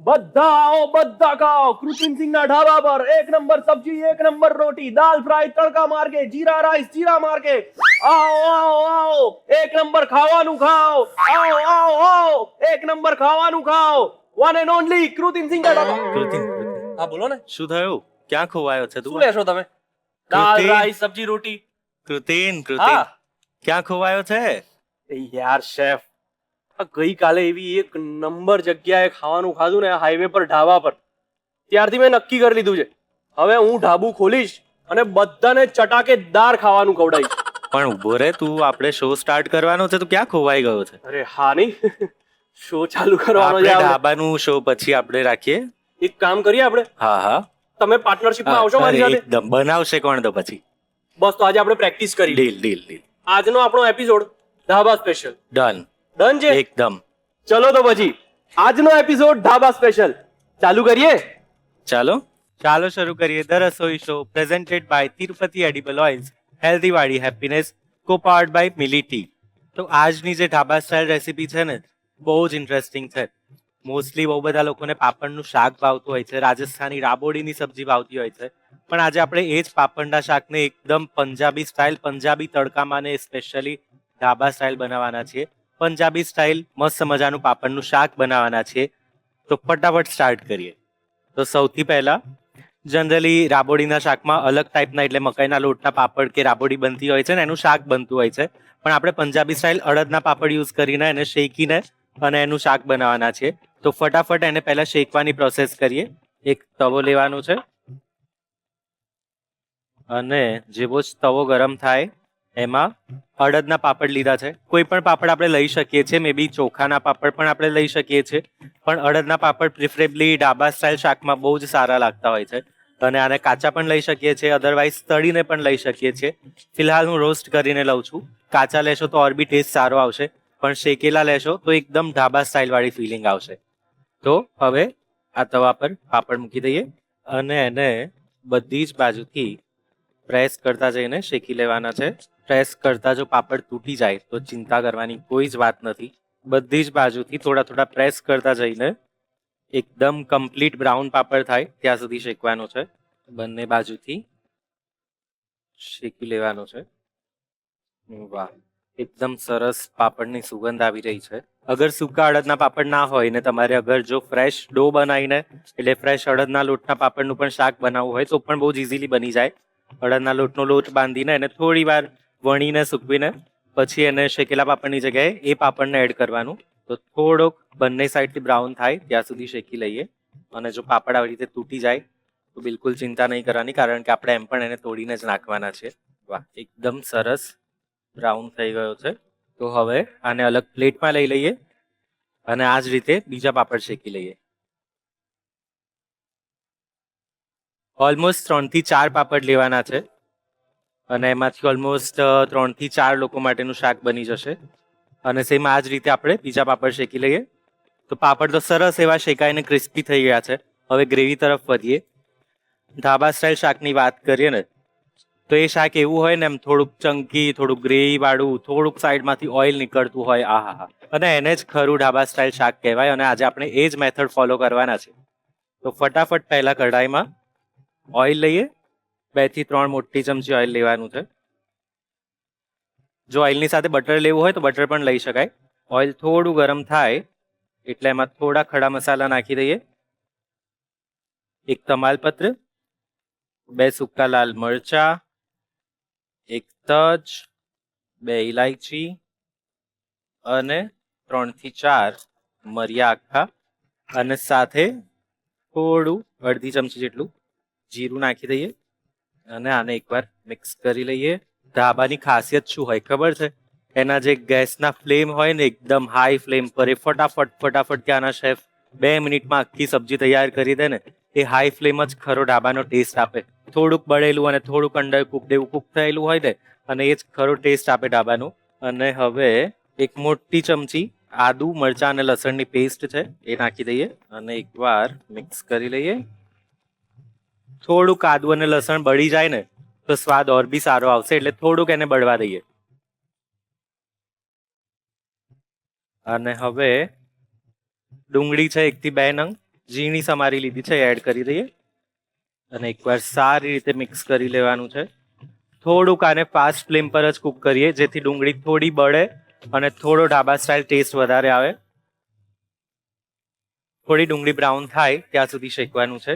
બધા આવો, બધા ખાઓ કૃત્રિમ સિંહના ઢાબા પર. એક નંબર સબ્જી, એક નંબર રોટી, દાલ ફ્રાય તડકા માર કે, જીરા રાઈસ જીરા માર કે. આવો આવો આવો, એક નંબર ખાવાનું ખાઓ. આવો આવો આવો, એક નંબર ખાવાનું ખાઓ. વન એન્ડ ઓનલી કૃત્રિમ સિંહના ઢાબા. કૃતિન હા બોલો ને, શું થયું? ક્યાં ખોવાયો છે શું તું? લેશો તમે? દાલ કૃતિન. રાઈસ સબ્જી રોટી. કૃતિન હા ક્યાં ખોવાયો છે? એ યાર શેફ, ગઈકાલે એવી એક નંબર જગ્યાએ ખાવાનું ખાધું ને, હાઈવે પર ઢાબા પર. ત્યારથી મેં નક્કી કરી લીધું છે, હવે હું ઢાબુ ખોલીશ અને બધાને ચટાકેદાર ખાવાનું ખવડાવીશ. પણ ઉભો રે, તું આપણે શો સ્ટાર્ટ કરવાનો છે તો ક્યાં ખોવાઈ ગયો છે? અરે હા નહીં, શો ચાલુ કરવાનો આપણે છે આપણે. ઢાબાનું શો પછી આપણે રાખીએ. એક કામ કરીએ આપણે, હા હા તમે પાર્ટનરશિપમાં આવશો મારી અરે, સાથે? એકદમ. બનાવશે કોણ તો પછી? બસ તો આજે આપણે પ્રેક્ટિસ કરી લઈએ. Deal deal deal. આજનો આપણો episode dhaba special. Done. Done છે? એકદમ. ચલો તો પછી આજનો એપિસોડ ઢાબા સ્પેશિયલ ચાલુ કરીએ. ચાલો શરૂ કરીએ ધ રસોઈ show presented by Tirupati edible oils, healthy વાળી હેપીનેસ, કો-પાવર્ડ બાય મિલી ટી. તો આજની જે ઢાબા સ્ટાઇલ રેસીપી છે ને, બહુ જ ઇન્ટરેસ્ટિંગ છે. મોસ્ટલી બહુ બધા લોકોને પાપડનું શાક ભાવતું હોય છે, રાજસ્થાની રાબોડીની સબ્જી ભાવતી હોય છે, પણ આજે આપણે એ જ પાપડના શાકને એકદમ પંજાબી સ્ટાઇલ, પંજાબી તડકામાં ને સ્પેશિયલી ઢાબા સ્ટાઇલ બનાવવાના છીએ. પંજાબી સ્ટાઇલ મસ્ત મજાનું પાપડનું શાક બનાવવાના છીએ. તો ફટાફટ સ્ટાર્ટ કરીએ. તો સૌથી પહેલા જનરલી રાબોડીના શાકમાં અલગ ટાઈપના, એટલે મકાઈના લોટના પાપડ કે રાબોડી બનતી હોય છે ને, એનું શાક બનતું હોય છે. પણ આપણે પંજાબી સ્ટાઇલ અડદના પાપડ યુઝ કરીને એને શેકીને અને એનું શાક બનાવવાના છે. તો ફટાફટ એને પહેલા શેકવાની પ્રોસેસ કરીએ. એક તવો લેવાનો છે અને જેવો જ તવો ગરમ થાય એમાં અડદના પાપડ લીધા છે. કોઈ પણ પાપડ આપણે લઈ શકીએ છીએ, મે બી ચોખાના પાપડ પણ આપણે લઈ શકીએ છીએ, પણ અડદના પાપડ પ્રિફરેબલી ઢાબા સ્ટાઇલ શાકમાં બહુ જ સારા લાગતા હોય છે. અને આને કાચા પણ લઈ શકીએ છીએ, અધરવાઇઝ તળીને પણ લઈ શકીએ છીએ. ફિલહાલ હું રોસ્ટ કરીને લઉં છું. કાચા લેશો તો ઓર બી ટેસ્ટ સારો આવશે, પણ શેકેલા લેશો તો એકદમ ઢાબા સ્ટાઇલ વાળી ફિલિંગ આવશે. તો હવે આ તવા પર પાપડ મૂકી દઈએ અને એને બધી જ બાજુથી પ્રેસ કરતા જઈને શેકી લેવાના છે. પ્રેસ કરતા જો પાપડ તૂટી જાય તો ચિંતા કરવાની કોઈ જ વાત નથી. બધી જ બાજુથી થોડા થોડા પ્રેસ કરતા જઈને એકદમ કમ્પ્લીટ બ્રાઉન પાપડ થાય ત્યાં સુધી શેકવાનો છે. બંને બાજુથી શેકી લેવાનો છે. વાહ, એકદમ સરસ પાપડની સુગંધ આવી રહી છે. અગર સૂકા અડદના પાપડ ના હોય ને તમારે અગર જો ફ્રેશ ડો બનાવીને, એટલે ફ્રેશ અડદના લોટના પાપડનું પણ શાક બનાવવું હોય તો પણ બહુ જ ઇઝીલી બની જાય. અડદના લોટનો લોટ બાંધીને એને થોડી વાર વણીને સૂકવીને પછી એને શેકેલા પાપડની જગ્યાએ એ પાપડને એડ કરવાનું. તો થોડોક બંને સાઈડથી બ્રાઉન થાય ત્યાં સુધી શેકી લઈએ. અને જો પાપડ આવી રીતે તૂટી જાય તો બિલકુલ ચિંતા નહીં કરવાની, કારણ કે આપણે એમ પણ એને તોડીને જ નાખવાના છે. વાહ, એકદમ સરસ બ્રાઉન થઈ ગયો છે. તો હવે આને અલગ પ્લેટમાં લઈ લઈએ અને આ જ રીતે બીજા પાપડ શેકી લઈએ. ઓલમોસ્ટ 3 થી 4 પાપડ લેવાના છે અને એમાંથી ઓલમોસ્ટ 3 થી 4 લોકો માટેનું શાક બની જશે. અને સેમ આ જ રીતે આપણે બીજા પાપડ શેકી લઈએ. તો પાપડ તો સરસ એવા શેકાઈને ક્રિસ્પી થઈ ગયા છે. હવે ગ્રેવી તરફ વધીએ. ઢાબા સ્ટાઇલ શાકની વાત કરીએ ને તો એ શાક એવું હોય ને, એમ થોડુંક ચંકી, થોડુંક ગ્રેવી વાળું, થોડુંક સાઈડમાંથી ઓઇલ નીકળતું હોય. આહા, અને એને જ ખરું ઢાબા સ્ટાઇલ શાક કહેવાય. અને આજે આપણે એ જ મેથડ ફોલો કરવાના છે. તો ફટાફટ પહેલા કઢાઈમાં ઓઇલ લઈએ. 2 થી 3 મોટી ચમચી ઓઇલ લેવાનું છે. જો ઓઇલની સાથે બટર લેવું હોય તો બટર પણ લઈ શકાય. ઓઇલ થોડું ગરમ થાય એટલે એમાં થોડા ખડા મસાલા નાખી દઈએ. 1 તમાલપત્ર, 2 સૂકા લાલ મરચા, 1 તજ, 2 ઇલાયચી અને 3 થી 4 મરિયા આખા. અને સાથે થોડું અડધી ચમચી જેટલું જીરું નાખી દઈએ અને આને એકવાર મિક્સ કરી લઈએ. ઢાબાની ખાસિયત શું હોય ખબર છે? એના જે ગેસના ફ્લેમ હોય ને, એકદમ હાઈ ફ્લેમ પર એ ફટાફટ ત્યાંના શેફ 2 મિનિટમાં આખી સબ્જી તૈયાર કરી દે ને, એ હાઈ ફ્લેમ જ ખરો ઢાબાનો ટેસ્ટ આપે. થોડુંક બળેલું અને થોડુંક અંડર કુકડ એવું કુક થયેલું હોય ને, અને એ જ ખરો ટેસ્ટ આપે ઢાબાનો. અને હવે 1 મોટી ચમચી આદુ, મરચાં અને લસણની પેસ્ટ છે એ નાખી દઈએ અને એકવાર મિક્સ કરી લઈએ. થોડુંક આદુ અને લસણ બળી જાય ને તો સ્વાદ ઓર બી સારો આવશે, એટલે થોડુંક એને બળવા દઈએ. અને હવે ડુંગળી છે 1 થી 2 નંગ, ઝીણી સમારી લીધી છે એડ કરી દઈએ અને એકવાર સારી રીતે મિક્સ કરી લેવાનું છે. થોડુંક આને ફાસ્ટ ફ્લેમ પર જ કૂક કરીએ જેથી ડુંગળી થોડી બળે અને થોડો ઢાબા સ્ટાઇલ ટેસ્ટ વધારે આવે. થોડી ડુંગળી બ્રાઉન થાય ત્યાં સુધી શેકવાનું છે.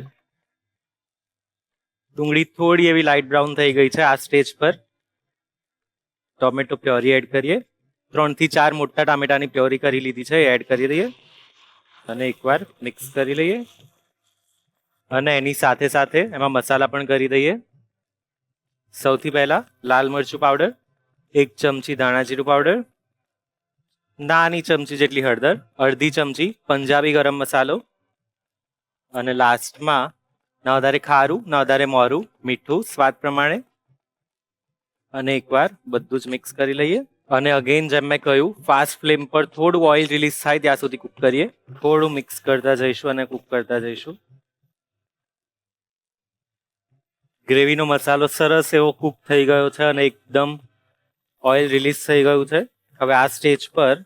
ડુંગળી થોડી એવી લાઇટ બ્રાઉન થઈ ગઈ છે. આ સ્ટેજ પર ટોમેટો પ્યોરી એડ કરીએ. 3 થી 4 મોટા ટામેટાની પ્યોરી કરી લીધી છે એડ કરી દઈએ અને એકવાર મિક્સ કરી લઈએ અને એની સાથે સાથે એમાં મસાલા પણ કરી દઈએ. સૌથી પહેલા લાલ મરચું પાવડર, 1 ચમચી ધાણા જીરું પાવડર, નાની ચમચી જેટલી હળદર, અડધી ચમચી પંજાબી ગરમ મસાલો અને લાસ્ટમાં ના વધારે ખારું ના વધારે મોરું, મીઠું સ્વાદ પ્રમાણે અને એકવાર બધું જ મિક્સ કરી લઈએ અને અગેન જેમ મેં કહ્યું ફાસ્ટ ફ્લેમ પર થોડું ઓઇલ રિલીઝ થાય ત્યાં સુધી કૂક કરીએ. થોડું મિક્સ કરતા જઈશું અને કૂક કરતા જઈશું. ગ્રેવીનો મસાલો સરસ એવો કૂક થઈ ગયો છે અને એકદમ ઓઇલ રિલીઝ થઈ ગયું છે. હવે આ સ્ટેજ પર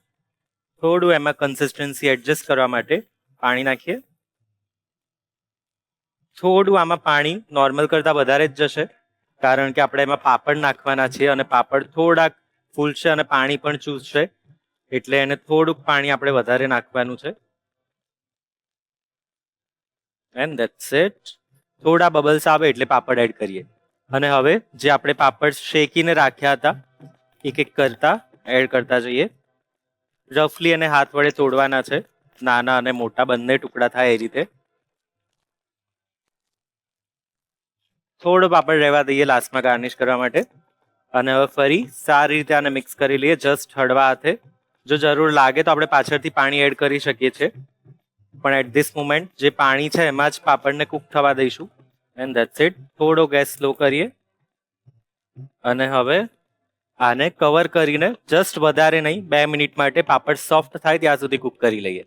થોડું એમાં કન્સિસ્ટન્સી એડજસ્ટ કરવા માટે પાણી નાખીએ. થોડું આમાં પાણી નોર્મલ કરતાં વધારે જ જશે કારણ કે આપણે એમાં પાપડ નાખવાના છીએ અને પાપડ થોડાક ફૂલશે અને પાણી પણ ચૂસશે એટલે એને થોડુંક પાણી આપણે વધારે નાખવાનું છે. And that's it. થોડા બબલ્સ આવે એટલે પાપડ એડ કરીએ અને હવે જે આપણે પાપડ શેકીને રાખ્યા હતા એક એક કરતા એડ કરતા જઈએ. રફલી એને હાથ વડે તોડવાના છે, નાના અને મોટા બંને ટુકડા થાય એ રીતે. થોડો પાપડ રહેવા દઈએ લાસ્ટમાં ગાર્નિશ કરવા માટે અને હવે ફરી સારી રીતે આને મિક્સ કરી લઈએ જસ્ટ હળવા હાથે. જો જરૂર લાગે તો આપણે પાછળથી પાણી એડ કરી શકીએ છીએ પણ એટ ધીસ મોમેન્ટ જે પાણી છે એમાં જ પાપડને કૂક થવા દઈશું. And that's it. થોડો ગેસ સ્લો કરીએ અને હવે આને કવર કરીને જસ્ટ વધારે નહીં 2 મિનિટ માટે પાપડ સોફ્ટ થાય ત્યાં સુધી કૂક કરી લઈએ.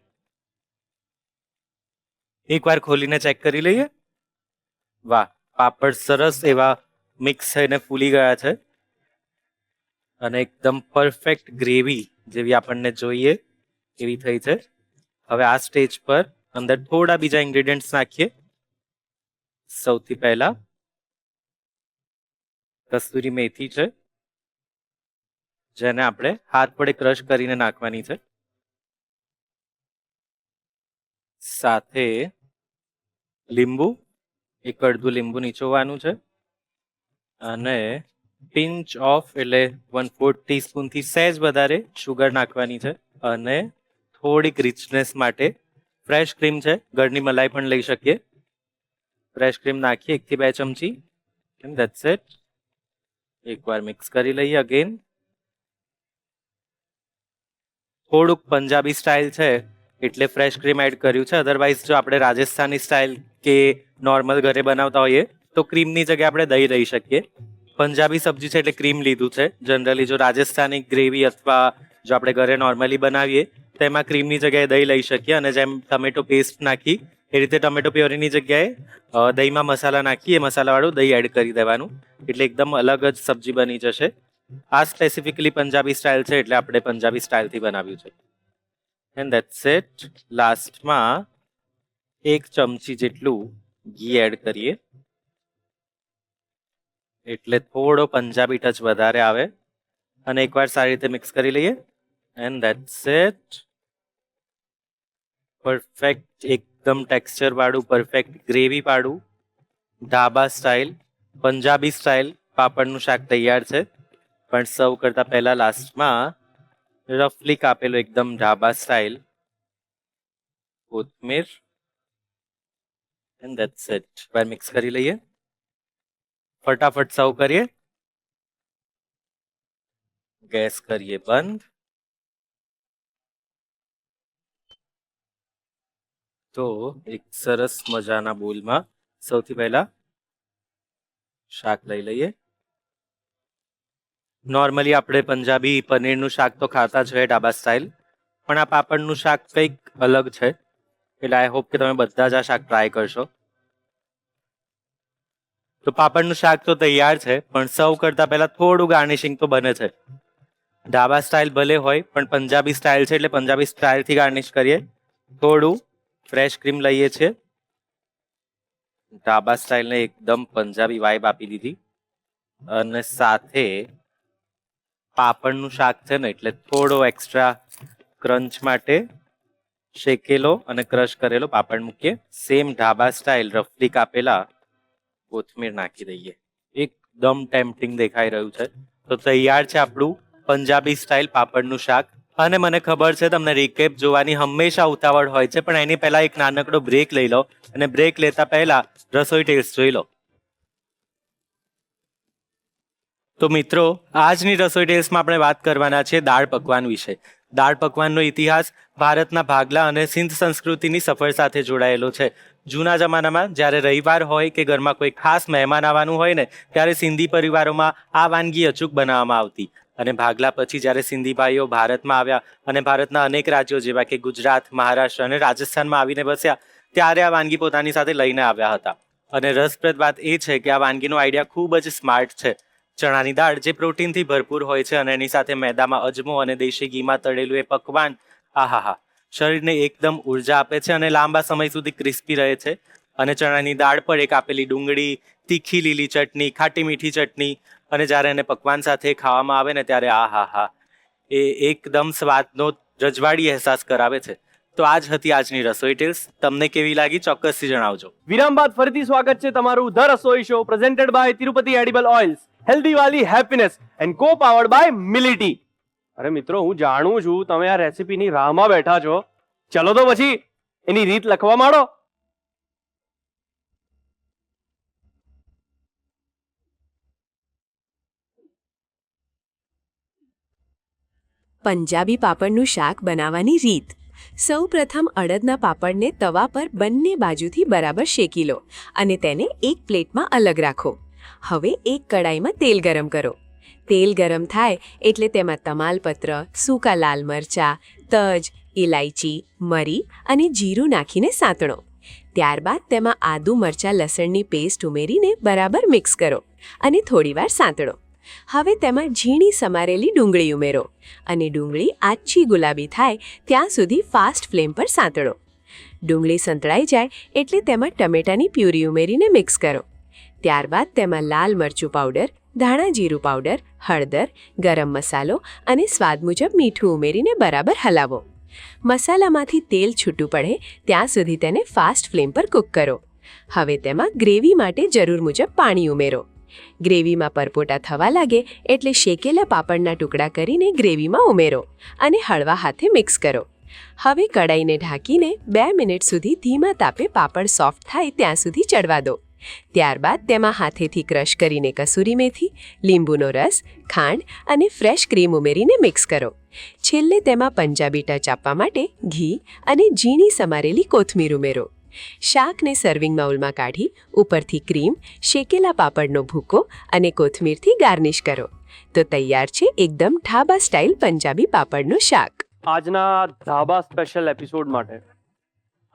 એકવાર ખોલીને ચેક કરી લઈએ. વાહ, પાપડ સરસ એવા મિક્સ થઈને ફૂલી ગયા છે અને એકદમ પરફેક્ટ ગ્રેવી જેવી આપણને જોઈએ એવી થઈ છે. હવે આ સ્ટેજ પર અંદર થોડા બીજા ઇન્ગ્રેડિયન્ટ્સ નાખીએ. સૌથી પહેલા કસ્તુરી મેથી છે જેને આપણે હાથ વડે ક્રશ કરીને નાખવાની છે. સાથે લીંબુ, એક અડધું લીંબુ નીચોવાનું છે અને પિંચ ઓફ એટલે 1/4 ટીસ્પૂનથી સહેજ વધારે શુગર નાખવાની છે અને થોડીક રિચનેસ માટે ફ્રેશ ક્રીમ છે, ઘરની મલાઈ પણ લઈ શકીએ. ફ્રેશ ક્રીમ નાખીએ 1 થી 2 ચમચી. And that's it. એકવાર મિક્સ કરી લઈએ અગેન. થોડુંક પંજાબી સ્ટાઇલ છે એટલે ફ્રેશ ક્રીમ એડ કર્યું છે. અધરવાઇઝ જો આપણે રાજસ્થાની સ્ટાઇલ કે નોર્મલ ઘરે બનાવતા હોઈએ તો ક્રીમની જગ્યાએ આપણે દહીં લઈ શકીએ. પંજાબી સબ્જી છે એટલે ક્રીમ લીધું છે. જનરલી જો રાજસ્થાની ગ્રેવી અથવા જો આપણે ઘરે નોર્મલી બનાવીએ તો એમાં ક્રીમની જગ્યાએ દહીં લઈ શકીએ અને જેમ ટમેટો પેસ્ટ નાખી એ રીતે ટમેટો પ્યોરીની જગ્યાએ દહીંમાં મસાલા નાખી એ મસાલાવાળું દહીં એડ કરી દેવાનું એટલે એકદમ અલગ જ સબ્જી બની જશે. આ સ્પેસિફિકલી પંજાબી સ્ટાઇલ છે એટલે આપણે પંજાબી સ્ટાઇલથી બનાવ્યું છે. And that's it. લાસ્ટમાં 1 ચમચી જેટલું ઘી એડ કરીએ એટલે થોડો પંજાબી ટચ વધારે આવે અને એકવાર સારી રીતે મિક્સ કરી લઈએ. And that's it. પરફેક્ટ એકદમ ટેક્સચર વાળું, પરફેક્ટ ગ્રેવી વાળું ઢાબા સ્ટાઇલ પંજાબી સ્ટાઇલ પાપડનું શાક તૈયાર છે. પણ સર્વ કરતા પહેલા લાસ્ટમાં રફલી કાપેલું એકદમ ઢાબા સ્ટાઇલ કોથમીર. And that's it. એકવાર મિક્સ કરી લઈએ. ફટાફટ સર્વ કરીએ. ગેસ કરીએ બંધ. તો એક સરસ મજાના બોલમાં સૌથી પહેલા શાક લઈ લઈએ. નોર્મલી આપણે પંજાબી પનીરનું શાક તો ખાતા જ હોય ઢાબા સ્ટાઇલ, પણ આ પાપડનું શાક કંઈક અલગ છે એટલે આઈ હોપ કે તમે બધા જ આ શાક ટ્રાય કરશો. તો પાપડનું શાક તો તૈયાર છે પણ સર્વ કરતા પહેલા થોડું ગાર્નિશિંગ તો બને છે. ઢાબા સ્ટાઇલ ભલે હોય પણ પંજાબી સ્ટાઇલ છે એટલે પંજાબી સ્ટાઇલથી ગાર્નિશ કરીએ. થોડું ફ્રેશ ક્રીમ લઈએ છીએ, ઢાબા સ્ટાઇલને એકદમ પંજાબી વાઇબ આપી દીધી, અને સાથે પાપડનું શાક છે ને એટલે થોડો એક્સ્ટ્રા ક્રંચ માટે શેકેલો અને ક્રશ કરેલો પાપડ મૂકીએ, સેમ ઢાબા સ્ટાઇલ રફલી કાપેલા કોથમીર નાખી દઈએ. એકદમ ટેમ્પટિંગ દેખાઈ રહ્યું છે. તો તૈયાર છે આપણું પંજાબી સ્ટાઇલ પાપડનું શાક. અને મને ખબર છે તમને રિકેપ જોવાની હંમેશા ઉતાવળ હોય છે, પણ એની પહેલા એક નાનકડો બ્રેક લઈ લો, અને બ્રેક લેતા પહેલા રસોઈ ટેસ્ટ જોઈ લો. તો મિત્રો, આજની રસોઈ ટેસ્ટમાં આપણે વાત કરવાના છે દાળ પકવાન વિશે. દાળ પકવાનનો ઇતિહાસ ભારતના ભાગલા અને સિંધ સંસ્કૃતિની સફર સાથે જોડાયેલો છે. જૂના જમાનામાં જ્યારે રવિવાર હોય કે ઘરમાં કોઈ ખાસ મહેમાન આવવાનું હોય ને, ત્યારે સિંધી પરિવારોમાં આ વાનગી અચૂક બનાવવામાં આવતી. અને ભાગલા પછી જ્યારે સિંધી ભાઈઓ ભારતમાં આવ્યા અને ભારતના અનેક રાજ્યો જેવા કે ગુજરાત, મહારાષ્ટ્ર અને રાજસ્થાનમાં આવીને બસ્યા, ત્યારે આ વાનગી પોતાની સાથે લઈને આવ્યા હતા. અને રસપ્રદ વાત એ છે કે આ વાનગીનો આઈડિયા ખૂબ જ સ્માર્ટ છે. ચણાની દાળ જે પ્રોટીનથી ભરપૂર હોય છે અને એની સાથે મેદામાં અજમો અને દેશી ઘીમાં તળેલું એ પકવાન, આહાહા, શરીરને એકદમ ઉર્જા આપે છે અને લાંબા સમય સુધી ક્રિસ્પી રહે છે. અને ચણાની દાળ પર એક આપેલી ડુંગળી, તીખી લીલી ચટણી, ખાટી મીઠી ચટણી, અને જ્યારે એને પકવાન સાથે ખાવામાં આવે ને ત્યારે આહાહા, એ એકદમ સ્વાદનો રજવાડી અહેસાસ કરાવે છે. તો આ જ હતી આજની રસોઈ ટિપ્સ. તમને કેવી લાગી ચોક્કસથી જણાવજો. વિરામ બાદ ફરીથી સ્વાગત છે તમારું ધ રસોઈ show presented by Tirupati edible oils, healthy વાલી happiness and co powered by મિલિટી. અરે મિત્રો, હું જાણું છું તમે આ રેસીપીની રાહમાં બેઠા છો. ચલો તો પછી એની રીત લખવા માંડો. પંજાબી પાપડનું શાક બનાવવાની રીત. સૌ પ્રથમ અડદના પાપડને તવા પર બંને બાજુથી બરાબર શેકી લો અને તેને એક પ્લેટમાં અલગ રાખો. હવે એક કડાઈમાં તેલ ગરમ કરો. તેલ ગરમ થાય એટલે તેમાં તમાલપત્ર, સૂકા લાલ મરચાં, તજ, ઇલાયચી, મરી અને જીરું નાખીને સાંતળો. ત્યારબાદ તેમાં આદુ, મરચાં, લસણની પેસ્ટ ઉમેરીને બરાબર મિક્સ કરો અને થોડીવાર સાંતળો. હવે તેમાં ઝીણી સમારેલી ડુંગળી ઉમેરો અને ડુંગળી આછી ગુલાબી થાય ત્યાં સુધી ફાસ્ટ ફ્લેમ પર સાંતળો. ડુંગળી સંતળાઈ જાય એટલે તેમાં ટમેટાની પ્યુરી ઉમેરીને મિક્સ કરો. ત્યારબાદ તેમાં લાલ મરચું પાવડર, ધાણા જીરું પાવડર, હળદર, ગરમ મસાલો અને સ્વાદ મુજબ મીઠું ઉમેરીને બરાબર હલાવો. મસાલામાંથી તેલ છૂટું પડે ત્યાં સુધી તેને ફાસ્ટ ફ્લેમ પર કૂક કરો. હવે તેમાં ગ્રેવી માટે જરૂર મુજબ પાણી ઉમેરો. ગ્રેવીમાં પરપોટા થવા લાગે એટલે શેકેલા પાપડના ટુકડા કરીને ગ્રેવીમાં ઉમેરો અને હળવા હાથે મિક્સ કરો. હવે કડાઈને ઢાંકીને 2 મિનિટ સુધી ધીમા તાપે પાપડ સોફ્ટ થાય ત્યાં સુધી ચડવા દો. ત્યારબાદ તેમાં હાથેથી ક્રશ કરીને કસૂરી મેથી, લીંબુનો રસ, ખાંડ અને ફ્રેશ ક્રીમ ઉમેરીને મિક્સ કરો. છેલ્લે તેમાં પંજાબી ટચ આપવા માટે ઘી અને ઝીણી સમારેલી કોથમીર ઉમેરો. શાકને સર્વિંગ બાઉલમાં કાઢી ઉપરથી ક્રીમ, શેકેલા પાપડનો ભૂકો અને કોથમીરથી ગાર્નિશ કરો. તો તૈયાર છે એકદમ ઢાબા સ્ટાઇલ પંજાબી પાપડનું શાક. આજના ધાબા સ્પેશિયલ એપિસોડ માટે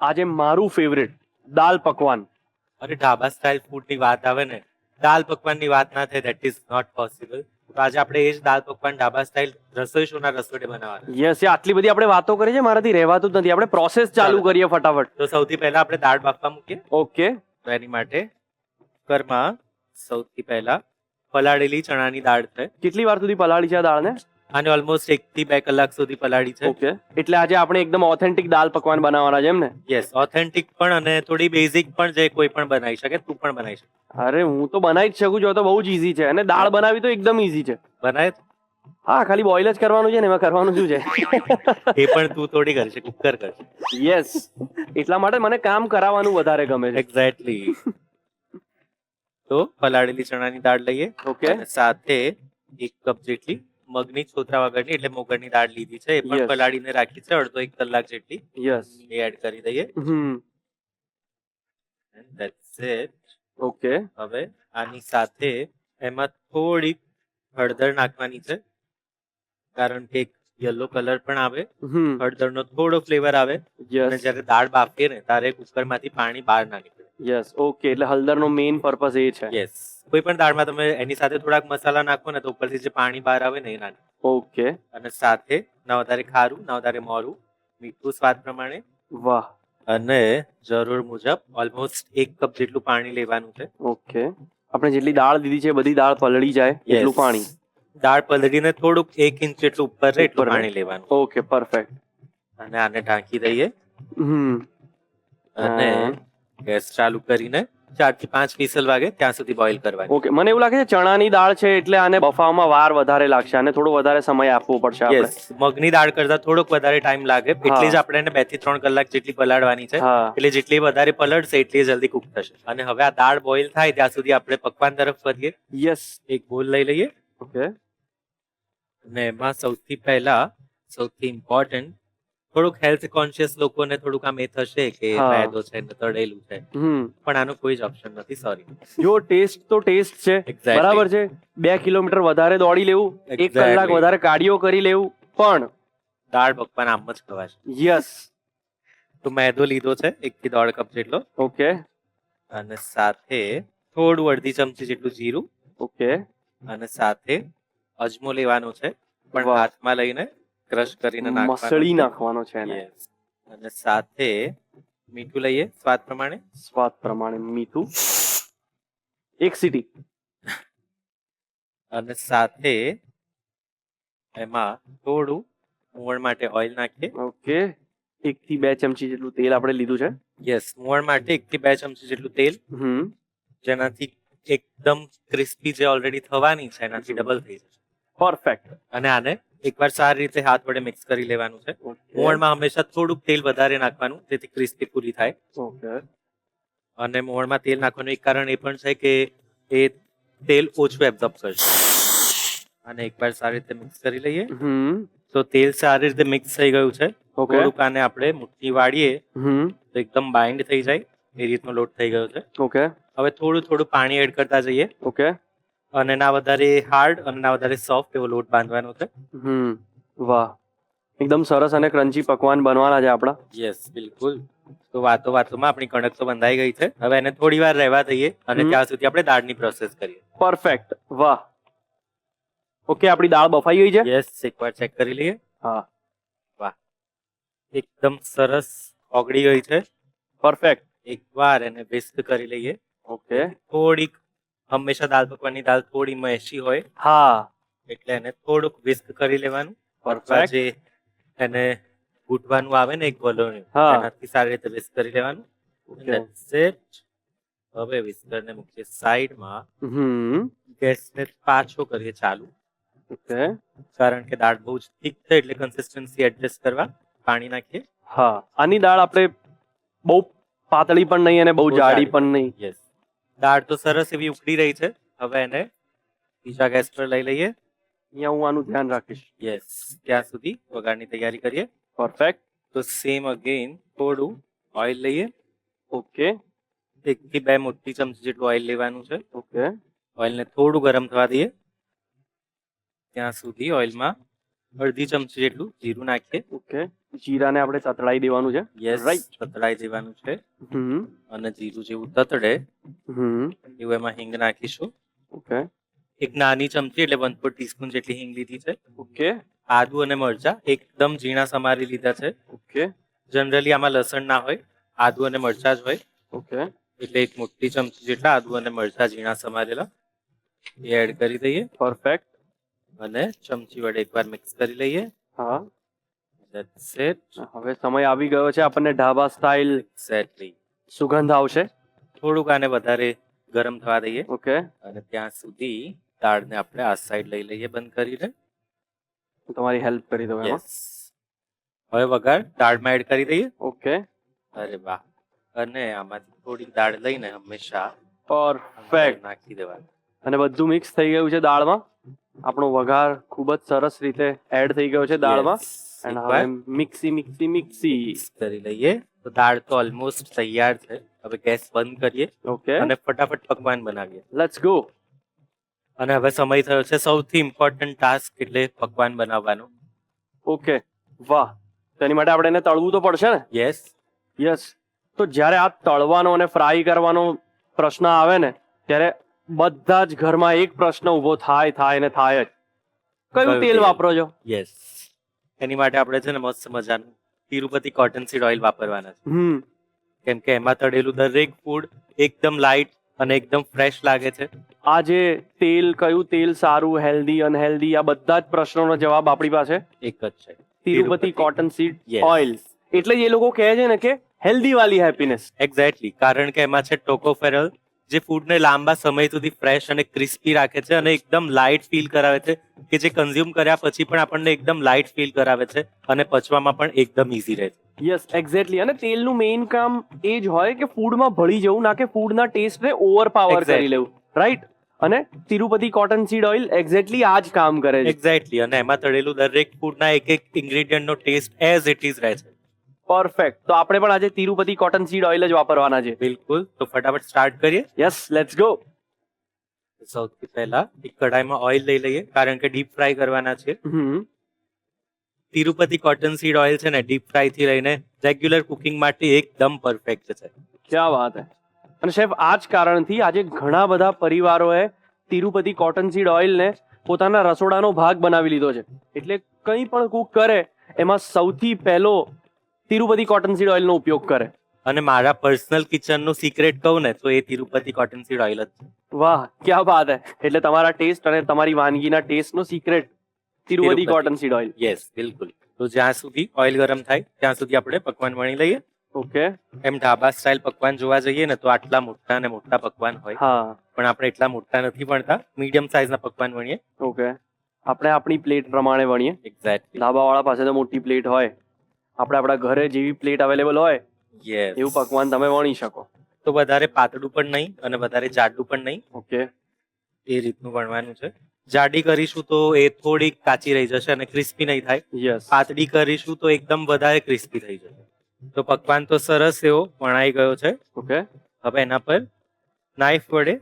આજે મારું ફેવરેટ દાલ પકવાન. અરે ઢાબા સ્ટાઇલ ફૂડની વાત આવે ને, દાલ પકવાનની વાત ના થાય, દેટ ઇઝ નોટ પોસિબલ. તો આજે આપણે એ જ દાલ પકવાન ઢાબા સ્ટાઇલ રસોઈ શોના રસોડે બનાવવાના. યસ, આટલી બધી આપણે વાતો કરી છે, મારાથી રહેવાતું જ નથી. આપણે પ્રોસેસ ચાલુ કરીએ ફટાફટ. તો સૌથી પહેલા આપણે દાળ બાફવા મૂકીએ. ઓકે. તો એની માટે કુકરમાં સૌથી પહેલા પલાળેલી ચણાની દાળ છે. કેટલી વાર સુધી પલાળી છે આ દાળને? આને ઓલમોસ્ટ 1 થી 2 કલાક સુધી પલાળી છે. ઓકે. એટલે આજે આપણે એકદમ ઓથેન્ટિક દાલ પકવાન બનાવવાના છે એમ ને? યસ, ઓથેન્ટિક પણ અને થોડી બેઝિક પણ, જે કોઈ પણ બનાવી શકે. તું પણ બનાવી શકે. અરે હું તો બનાવી જ શકું છું, તો બહુ જ ઈઝી છે. અને દાળ બનાવી તો એકદમ ઈઝી છે. બનાવે? હા, ખાલી બોઇલ જ કરવાનું છે ને, એમાં કરવાનું શું છે? એ પણ તું થોડી કરશે, કુકર કરશે. યસ, એટલા માટે મને કામ કરાવવાનું વધારે ગમે છે. એક્ઝેક્ટલી. તો પલાળેલી ચણાની દાળ લઈએ. ઓકે. અને સાથે 1 કપ જેટલી મગની છોતરા વગરની એટલે મોગરની દાળ લીધી છે. એ પણ Yes. પલાળીને રાખી છે અડધો 1 કલાક જેટલી. યસ. એ એડ કરી દઈએ. And that's it. ઓકે. હવે આની સાથે એમાં થોડી હળદર નાખવાની છે, કારણ કે એક યલો કલર પણ આવે, હળદરનો થોડો ફ્લેવર આવે. અને યસ. જ્યારે દાળ બાફીએ ને ત્યારે કુકરમાંથી પાણી બહાર ના નીકળે. યસ. ઓકે, એટલે હળદરનો મેઇન પર્પસ એ છે. યસ, કોઈ પણ દાળમાં તમે એની સાથે થોડાક મસાલા નાખો ને તો ઉપરથી જે પાણી બહાર આવે ને એ નાખો. ઓકે. અને સાથે ના વધારે ખારું, ના વધારે મોરું, મીઠું સ્વાદ પ્રમાણે. વાહ, અને જરૂર મુજબ ઓલમોસ્ટ 1 કપ જેટલું પાણી લેવાનું છે. ઓકે, આપણે જેટલી દાળ દીધી છે બધી દાળ પલળી જાય એટલું Yes. પાણી. દાળ પલળીને થોડુંક 1 ઇંચ જેટલું ઉપર રહે એટલું ઉપર રહે. પાણી લેવાનું ઓકે, પરફેક્ટ. અને આને ઢાંકી દઈએ હમ અને ગેસ ચાલુ કરીને 4 થી 5 વિસલ વાગે ત્યાં સુધી બોઇલ કરવાની. ઓકે, મને એવું લાગે છે ચણાની દાળ છે એટલે આને બફાવવામાં વાર વધારે લાગશે, આને થોડો વધારે સમય આપવો પડશે આપણે. યસ, મગની દાળ કરતા થોડોક વધારે ટાઈમ લાગે એટલે જ આપણે એને 2 થી 3 કલાક જેટલી પલાળવાની છે. હા, એટલે જેટલી વધારે પલળશે એટલી જલ્દી કુક થશે. અને હવે આ દાળ બોઇલ થાય ત્યાં સુધી આપણે પકવાન તરફ વધીએ. યસ. એક બોલ લઈ લઈએ ઓકે, અને એમાં સૌથી ઇમ્પોર્ટન્ટ થોડુંક હેલ્થ કોન્શિયસ લોકોને થોડુંક આમ એ થશે કે હા. મેદો છે ને તળેલું છે, પણ આનું કોઈ જ ઓપ્શન નથી. સોરી. જો ટેસ્ટ તો ટેસ્ટ છે, Exactly. બરાબર છે. 2 કિલોમીટર વધારે દોડી લેવું, 1 Exactly. કલાક વધારે કાર્ડિયો કરી લેવું, પણ દાળ પકવાન આમ જ ખવાશે. યસ. તો મેદો લીધો છે 1 થી 1.5 કપ જેટલો ઓકે, અને સાથે થોડું અડધી ચમચી જેટલું જીરું ઓકે, અને સાથે અજમો લેવાનો છે, પણ વાહ. હાથમાં લઈને ક્રશ કરીને મસળી નાખવાનો નાખવાનો છે એને. Yes. અને સાથે મીઠું લઈએ સ્વાદ પ્રમાણે સ્વાદ પ્રમાણે મીઠું, 1 સીટી. અને સાથે એમાં થોડું મોણ માટે ઓઇલ નાખીએ. ઓકે, 1 થી 2 ચમચી જેટલું તેલ આપણે લીધું છે. યસ, મોણ માટે 1 થી 2 ચમચી જેટલું તેલ, જેનાથી એકદમ ક્રિસ્પી જે ઓલરેડી થવાની છે એનાથી ડબલ થઈ જશે. પરફેક્ટ. અને આને એકવાર સારી રીતે હાથ વડે મિક્સ કરી લેવાનું છે. મોણમાં હંમેશા થોડુંક તેલ વધારે નાખવાનું જેથી ક્રિસ્પી પૂરી થાય. ઓકે, અને મોણમાં તેલ નાખવાનું એક કારણ એ પણ છે કે એ તેલ ઓછું એબ્ઝોર્બ કરશે. અને એકવાર સારી રીતે મિક્સ કરી લઈએ. તો તેલ સારી રીતે મિક્સ થઈ ગયું છે. ઓકે, થોડુંક આને આપણે મુઠ્ઠી વાળીએ તો એકદમ બાઇન્ડ થઈ જાય એ રીતનો લોટ થઈ ગયો છે. ઓકે, હવે થોડું પાણી એડ કરતા જઈએ ઓકે. અને ના વધારે હાર્ડ અને ના વધારે સોફ્ટ એવો લોટ બાંધવાનો છે. વાહ, એકદમ સરસ અને ક્રન્ચી પકવાન બનવાના છે આપણા. યસ, બિલકુલ. તો વાતોમાં આપણી કણક તો બંધાઈ ગઈ છે. હવે એને થોડી વાર રહેવા દઈએ અને ત્યાં સુધી આપણે દાળની પ્રોસેસ કરીએ. પરફેક્ટ. વાહ. ઓકે, આપણી દાળ બફાઈ ગઈ છે. યસ, એકવાર ચેક કરી લઈએ. હા, વાહ, એકદમ સરસ ઓગળી ગઈ છે. પરફેક્ટ. એકવાર એને વિસ્ક કરી લઈએ. ઓકે, થોડીક હંમેશા દાળ પકવાનની દાળ થોડી મેશી હોય હા, એટલે એને થોડુંક વિસ્ક કરી લેવાનું. Perfect. જે એને ઘૂંટવાનું આવે ને એક વલોણું, હા. એનાથી સારી રીતે વિસ્ક કરી લેવાનું. ઓકે. That's it. હવે વિસ્કરને મૂકીએ સાઈડમાં. ગેસને પાછો કરીએ ચાલુ, ઓકે, કારણ કે દાળ બહુ જ થીક છે એટલે કન્સિસ્ટન્સી એડજસ્ટ કરવા પાણી નાખીએ. હા. આની દાળ આપણે બહુ પાતળી પણ નહીં અને બહુ બહુ જાડી જાડી. પણ નહીં. યસ, દાળ તો સરસ એવી ઉકળી રહી છે. હવે એને બીજા ગેસ પર લઈ લઈએ. અહીંયા હું આનું ધ્યાન રાખીશ. યસ, ત્યાં સુધી વઘારની તૈયારી કરીએ. પરફેક્ટ. તો સેમ અગેન થોડું ઓઇલ લઈએ. ઓકે, 1 થી 2 મોટી ચમચી જેટલું ઓઇલ લેવાનું છે. ઓકે, ઓઇલને થોડું ગરમ થવા દઈએ. ત્યાં સુધી ઓઇલમાં અડધી ચમચી જેટલું જીરું નાખીએ. ઓકે. જીરાને આપણે તતડાઈ દેવાનું છે. Yes, Right. તતડાઈ દેવાનું છે. હમ અને જીરું જેવું તતડે હમ એવું એમાં હિંગ નાખીશું. ઓકે, એક નાની ચમચી એટલે 1/4 ટીસ્પૂન જેટલી હિંગ લીધી છે. ઓકે, આદુ અને મરચા એકદમ ઝીણા સમારી લીધા છે. ઓકે, જનરલી આમાં લસણ ના હોય, આદુ અને મરચા જ હોય. ઓકે. એટલે એક મોટી ચમચી જેટલા આદુ અને મરચા ઝીણા સમારેલા એ એડ કરી દઈએ પરફેક્ટ. અને ચમચી વડે એકવાર મિક્સ કરી લઈએ. હા, That's it. હવે સમય આવી ગયો છે. આપણને ઢાબા સ્ટાઇલ Exactly. સુગંધ આવશે. થોડુંક આને વધારે ગરમ થવા દઈએ ઓકે, અને ત્યાં સુધી દાળને આપણે આ સાઈડ લઈ લઈએ બંધ કરીને. હું તમારી હેલ્પ કરી દઉં એમાં. યસ, હવે વઘાર દાળમાં એડ કરી દઈએ. ઓકે, અરે વાહ. અને આમાંથી થોડી દાળ લઈને હંમેશા પરફેક્ટ. નાખી દેવાનું. અને બધું મિક્સ થઈ ગયું છે દાળમાં. આપણો વઘાર ખૂબ જ સરસ રીતે એડ થઈ ગયો છે દાળમાં. Yes. અને એકવાર હવે મિક્સી મિક્સ કરી લઈએ. તો દાળ તો ઓલમોસ્ટ તૈયાર છે. હવે ગેસ બંધ કરીએ ઓકે, અને ફટાફટ પકવાન બનાવીએ. Let's go. અને હવે સમય થયો છે સૌથી ઇમ્પોર્ટન્ટ ટાસ્ક એટલે પકવાન બનાવવાનો. ઓકે, વાહ. તેની માટે આપણે એને તળવું તો પડશે ને. Yes, yes. તો જ્યારે આ તળવાનો અને ફ્રાય કરવાનો પ્રશ્ન આવે ને ત્યારે બધા જ ઘરમાં એક પ્રશ્ન ઊભો થાય ને થાય જ. કયું કયું તેલ તેલ? વાપરો છો? યસ. એની માટે આપણે છે ને મસ્ત મજાનું તિરુપતિ કોટન સીડ ઓઇલ વાપરવાના છે. કેમ કે એમાં તળેલું દરેક ફૂડ એકદમ લાઇટ અને એકદમ ફ્રેશ લાગે છે. આ જે તેલ, કયું તેલ સારું, હેલ્ધી, અનહેલ્ધી, આ બધા જ પ્રશ્નોનો જવાબ આપણી પાસે એક જ છે Tirupati cotton seed Yes. Oil. એટલે જ એ લોકો કહે છે ને કે હેલ્ધી વાલી હેપીનેસ. એક્ઝેક્ટલી, કારણ કે એમાં છે ટોકોફેરોલ, જે ફૂડને લાંબા સમય સુધી ફ્રેશ અને ક્રિસ્પી રાખે છે અને એકદમ લાઇટ ફીલ કરાવે છે, કે જે કન્ઝ્યુમ કર્યા પછી પણ આપણને એકદમ લાઇટ ફીલ કરાવે છે અને પચવામાં પણ એકદમ ઇઝી રહે છે. Yes, exactly. અને તેલનું મેઇન કામ એ જ હોય કે ફૂડમાં ભળી જવું, ના કે ફૂડના ટેસ્ટને ઓવરપાવર Exactly. કરી લેવું, રાઈટ? અને Tirupati cotton seed oil exactly આ જ કામ કરે છે. એક્ઝેક્ટલી, અને એમાં તળેલું દરેક ફૂડના એક ઇન્ગ્રેડિયન્ટનો ટેસ્ટ એઝ ઇટ ઇઝ રહે છે. પરફેક્ટ. તો આપણે પણ આજે તિરુપતિ કોટન સીડ ઓઇલ જ વાપરવાના છે. બિલકુલ, તો ફટાફટ સ્ટાર્ટ કરીએ. Yes, let's go. સૌથી પહેલા એક કઢાઈમાં ઓઇલ લઈ લઈએ, કારણ કે ડીપ ફ્રાય કરવાના છે. તિરુપતિ કોટન સીડ ઓઇલ છે ને ડીપ ફ્રાય થી લઈને રેગ્યુલર કુકિંગ માટે એકદમ પરફેક્ટ છે. ક્યા વાત હે. અને શેફ, આ જ કારણથી આજે ઘણા બધા પરિવારોએ તિરુપતિ કોટન સીડ ઓઇલને પોતાના રસોડાનો ભાગ બનાવી લીધો છે. એટલે કંઈ પણ કુક કરે એમાં સૌથી પહેલો તિરુપતિ કોટન સીડ ઓઇલનો ઉપયોગ કરે. અને મારા પર્સનલ કિચનનું સિક્રેટ કહું ને તો એ તિરુપતિ કોટન સીડ ઓઇલ જ છે. વાહ, ક્યા વાત હે. એટલે તમારા ટેસ્ટ અને તમારી વાનગીના ટેસ્ટનો secret Tirupati Tirupati. Cotton seed oil. Yes, બિલકુલ. તો જ્યાં સુધી ઓઇલ ગરમ થાય ત્યાં સુધી આપણે પકવાન વણી લઈએ. ઓકે. એમ ઢાબા સ્ટાઇલ પકવાન જોવા જઈએ ને તો આટલા મોટા અને મોટા પકવાન હોય, હા, પણ આપણે એટલા મોટા નથી વણતા, મીડિયમ સાઇઝના પકવાન વણીએ. ઓકે. આપણે આપણી પ્લેટ પ્રમાણે વણીએ. એક્ઝેક્ટલી. ધાબાવાળા પાસે તો મોટી પ્લેટ હોય, આપણે આપણા ઘરે જેવી પ્લેટ અવેલેબલ હોય યસ, એવું પકવાન તમે વણી શકો. તો વધારે પાતળું પણ નહીં અને વધારે જાડું પણ નહીં, ઓકે. એ રીતનું વણવાનું છે. જાડી કરીશું તો એ થોડીક કાચી રહી જશે અને ક્રિસ્પી નહીં થાય. યસ. પાતળી કરીશું તો એકદમ વધારે ક્રિસ્પી થઈ જશે. તો પકવાન તો સરસ એવો વણાઈ ગયો છે. ઓકે. હવે એના પર નાઈફ વડે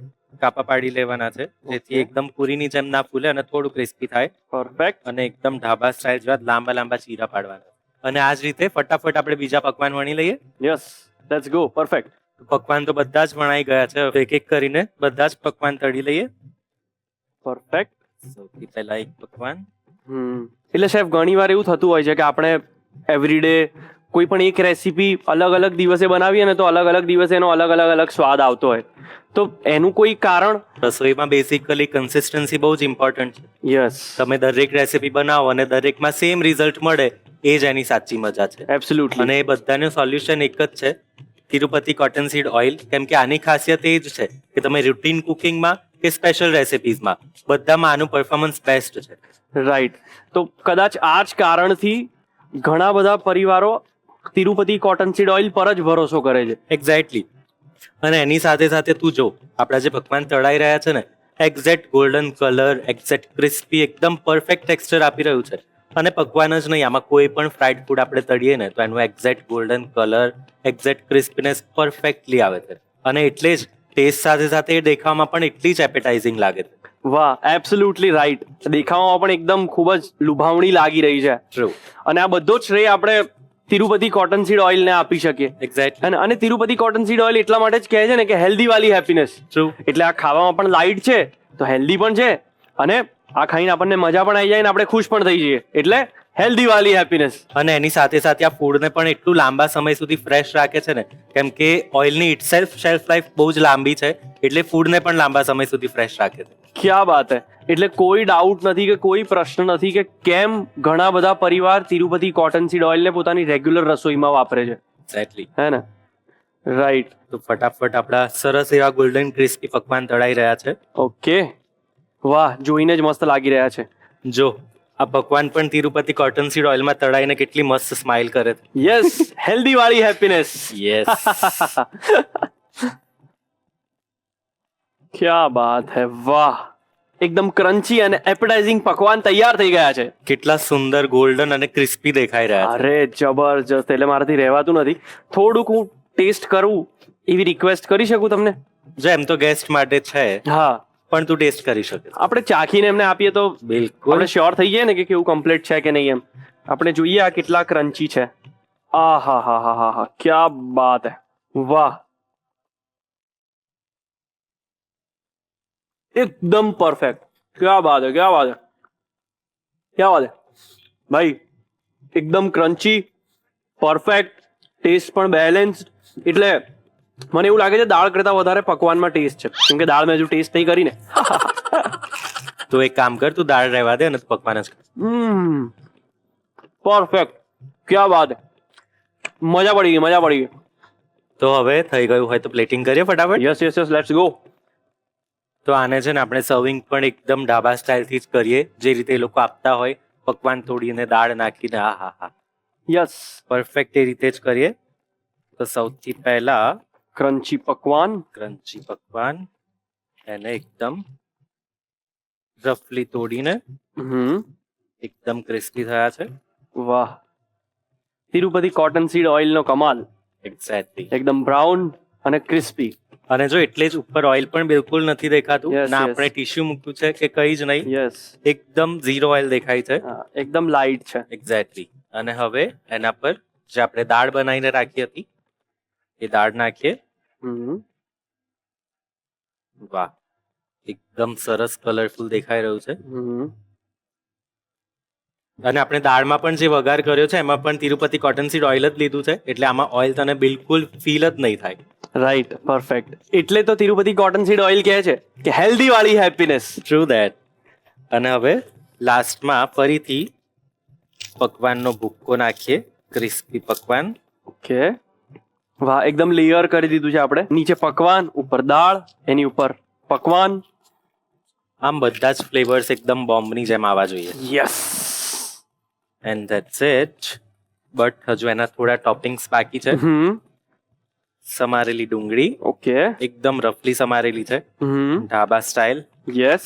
કાપા પાડી લેવાના છે, જેથી Okay. એકદમ પૂરીની જેમ ના ફૂલે અને થોડું ક્રિસ્પી થાય, પરફેક્ટ. અને એકદમ ઢાબા સ્ટાઇલ જેવા લાંબા લાંબા ચીરા પાડવાના. અને આ જ રીતે ફટાફટ આપણે બીજા પકવાન વણી લઈએ. Yes, let's go. પરફેક્ટ. પકવાન તો બધા જ વણાઈ ગયા છે. હવે એક એક કરીને બધા જ પકવાન તળી લઈએ. પરફેક્ટ. સૌથી પહેલા એક પકવાન. એટલે શેફ, ઘણી વાર એવું થતું હોય છે કે આપણે એવરીડે કોઈ પણ એક રેસીપી અલગ અલગ દિવસે બનાવીએ ને તો અલગ અલગ દિવસે એનો અલગ અલગ સ્વાદ આવતો હોય. તો એનું કોઈ કારણ? રસોઈમાં બેસિકલી કન્સિસ્ટન્સી બહુ જ ઇમ્પોર્ટન્ટ છે. યસ, તમે દરેક રેસીપી બનાવો અને દરેકમાં સેમ રિઝલ્ટ મળે, એ જ એની સાચી મજા છે. એબ્સોલ્યુટલી. અને એ બધાનું સોલ્યુશન એક જ છે, તિરુપતિ કોટન સીડ ઓઇલ. કેમ કે આની ખાસિયત એ જ છે કે તમે રૂટીન કુકિંગમાં કે સ્પેશિયલ રેસિપીઝમાં બધામાં આનું પરફોર્મન્સ બેસ્ટ છે. રાઈટ. તો કદાચ આ જ કારણથી ઘણા બધા પરિવારો તિરુપતિ કોટન સીડ ઓઇલ પર જ ભરોસો કરે છે. એક્ઝેક્ટલી. અને એની સાથે સાથે તું જો, આપણા જે પકવાન તળાઈ રહ્યા છે ને, exact golden colour, exact crispy, એકદમ પરફેક્ટ ટેક્સચર આપી રહ્યું છે. અને પકવાન જ નહીં, આમાં કોઈ પણ ફ્રાઈડ ફૂડ આપણે તળીએ ને તો એનું exact golden colour, exact crispiness perfectly આવે છે. અને એટલે જ ટેસ્ટ સાથે સાથે એ દેખાવામાં પણ એટલી જ એપેટાઇઝિંગ લાગે છે. વાહ, એબ્સોલ્યુટલી રાઈટ. દેખાવામાં પણ એકદમ ખૂબ જ લુભાવણી લાગી રહી છે. ટ્રુ. અને આ બધો જ શ્રેય આપણે તિરુપતિ કોટન સીડ ઓઇલને આપી શકીએ. એક્ઝેક્ટલી. અને તિરુપતિ કોટન સીડ ઓઇલ એટલા માટે જ કહે છે ને કે હેલ્ધી વાલી હેપીનેસ. ટ્રુ. એટલે આ ખાવામાં પણ લાઇટ છે, તો હેલ્ધી પણ છે, અને આ ખાઈને આપણને મજા પણ આવી જાય ને આપણે ખુશ પણ થઈ જઈએ. એટલે હેલ્ધી વાલી હેપીનેસ. અને એની સાથે સાથે આ ફૂડને પણ એટલું લાંબા સમય સુધી ફ્રેશ રાખે છે ને, કેમ કે ઓઇલની ઇટસેલ્ફ શેલ્ફ લાઈફ બહુ જ લાંબી છે, એટલે ફૂડને પણ લાંબા સમય સુધી ફ્રેશ રાખે છે. ક્યા વાત હે. એટલે કોઈ ડાઉટ નથી કે કોઈ પ્રશ્ન નથી કે કેમ ઘણા બધા પરિવાર તિરુપતિ કોટન સીડ ઓઇલને પોતાની રેગ્યુલર રસોઈમાં વાપરે છે. એક્ઝેક્ટલી. હે ને? રાઈટ. તો ફટાફટ આપણા સરસ એવા ગોલ્ડન ક્રિસ્પી પકવાન તળાઈ રહ્યા છે. ઓકે. વાહ, જોઈને જ મસ્ત લાગી રહ્યા છે. જો આ પકવાન પણ તિરુપતિ કોટન સીડ ઓઇલમાં તળાઈને કેટલી મસ્ત સ્માઇલ કરે છે. યસ, હેલ્ધી વાળી હેપીનેસ. યસ. ક્યા બાત હે. વાહ, એકદમ ક્રન્ચી અને એપેટાઇઝિંગ પકવાન તૈયાર થઈ ગયા છે. કેટલા સુંદર ગોલ્ડન અને ક્રિસ્પી દેખાઈ રહ્યા છે. અરે જબરજસ્ત. એટલે મારાથી રહેવાતું નથી. થોડુંક હું ટેસ્ટ કરું એવી રિક્વેસ્ટ કરી શકું તમને? જો એમ તો ગેસ્ટ માટે છે, હા, પણ તું ટેસ્ટ કરી શકે. આપણે ચાખીને એમને આપીએ તો બિલકુલ. આપણે શ્યોર થઈ જઈએ ને કે કેવું કમ્પ્લીટ છે કે નહીં એમ. આપણે જોઈએ આ કેટલા ક્રન્ચી છે. આ હા હા હા હા હા, ક્યા બાત હે. વાહ, एकदम परफेक्ट. क्या बात है, क्या बात है, क्या बात है भाई. एकदम क्रंची, परफेक्ट, टेस्ट પણ બેલેન્સ્ડ, એટલે મને એવું લાગે છે દાળ કરતા વધારે પકવાનમાં ટેસ્ટ છે, કેમ કે દાળ મેં હજુ ટેસ્ટ નહીં કરીને. તો એક કામ કર, તું દાળ રહેવા દે અને તું પકવાન જ ખા. પરફેક્ટ, ક્યા બાત હે, મજા પડી ગઈ, મજા પડી ગઈ. તો હવે થઈ ગયું હોય તો પ્લેટિંગ કરીએ ફટાફટ. Yes yes yes, let's go. તો આને છે ને આપણે સર્વિંગ પણ એકદમ ઢાબા સ્ટાઇલથી જ કરીએ, જે રીતે એ લોકો આપતા હોય, પકવાન તોડીને દાળ નાખીને. હા હા હા, યસ, પરફેક્ટ એ રીતે જ કરીએ. તો સૌથી પહેલા ક્રન્ચી પકવાન. ક્રન્ચી પકવાન એને એકદમ રફલી તોડીને એકદમ ક્રિસ્પી થયા છે. વાહ, તિરુપતિ કોટન સીડ ઓઇલ નો કમાલ. એક્ઝેક્ટલી. એકદમ બ્રાઉન અને ક્રિસ્પી. અને જો એટલે જ ઉપર ઓઇલ પણ બિલકુલ નથી દેખાતું, Yes, ના yes. આપણે ટીશ્યુ મૂક્યું છે કે કઈ જ નહીં, યસ, એકદમ ઝીરો ઓઇલ દેખાય છે. એકદમ લાઇટ છે. એક્ઝેક્ટલી. અને હવે એના પર જે આપણે દાળ બનાવીને રાખી હતી એ દાળ નાખીએ. વાહ, એકદમ સરસ કલરફુલ દેખાઈ રહ્યું છે. અને આપણે દાળમાં પણ જે વઘાર કર્યો છે એમાં પણ તિરુપતિ કોટન સીડ ઓઇલ જ લીધું છે, એટલે આમાં ઓઇલ તને બિલકુલ ફીલ જ નહીં થાય. Right, perfect. એટલે તો તિરુપતિ કોટન સીડ ઓઇલ કહે છે કે હેલ્ધી વાળી હેપીનેસ. True that. અને હવે લાસ્ટમાં ફરીથી પકવાનનો ભૂક્કો નાખીએ, ક્રિસ્પી પકવાન. ઓકે, વાહ, એકદમ લેયર કરી દીધું છે આપણે. નીચે પકવાન, ઉપર દાળ, એની ઉપર પકવાન. આમ બધા જ ફ્લેવર્સ એકદમ બોમ્બની જેમ આવવા જોઈએ. Yes. And that's it. But હજુ એના થોડા ટોપિંગ્સ બાકી છે. સમારેલી ડુંગળી, ઓકે. એકદમ રફલી સમારેલી છે, ઢાબા સ્ટાઇલ. યસ.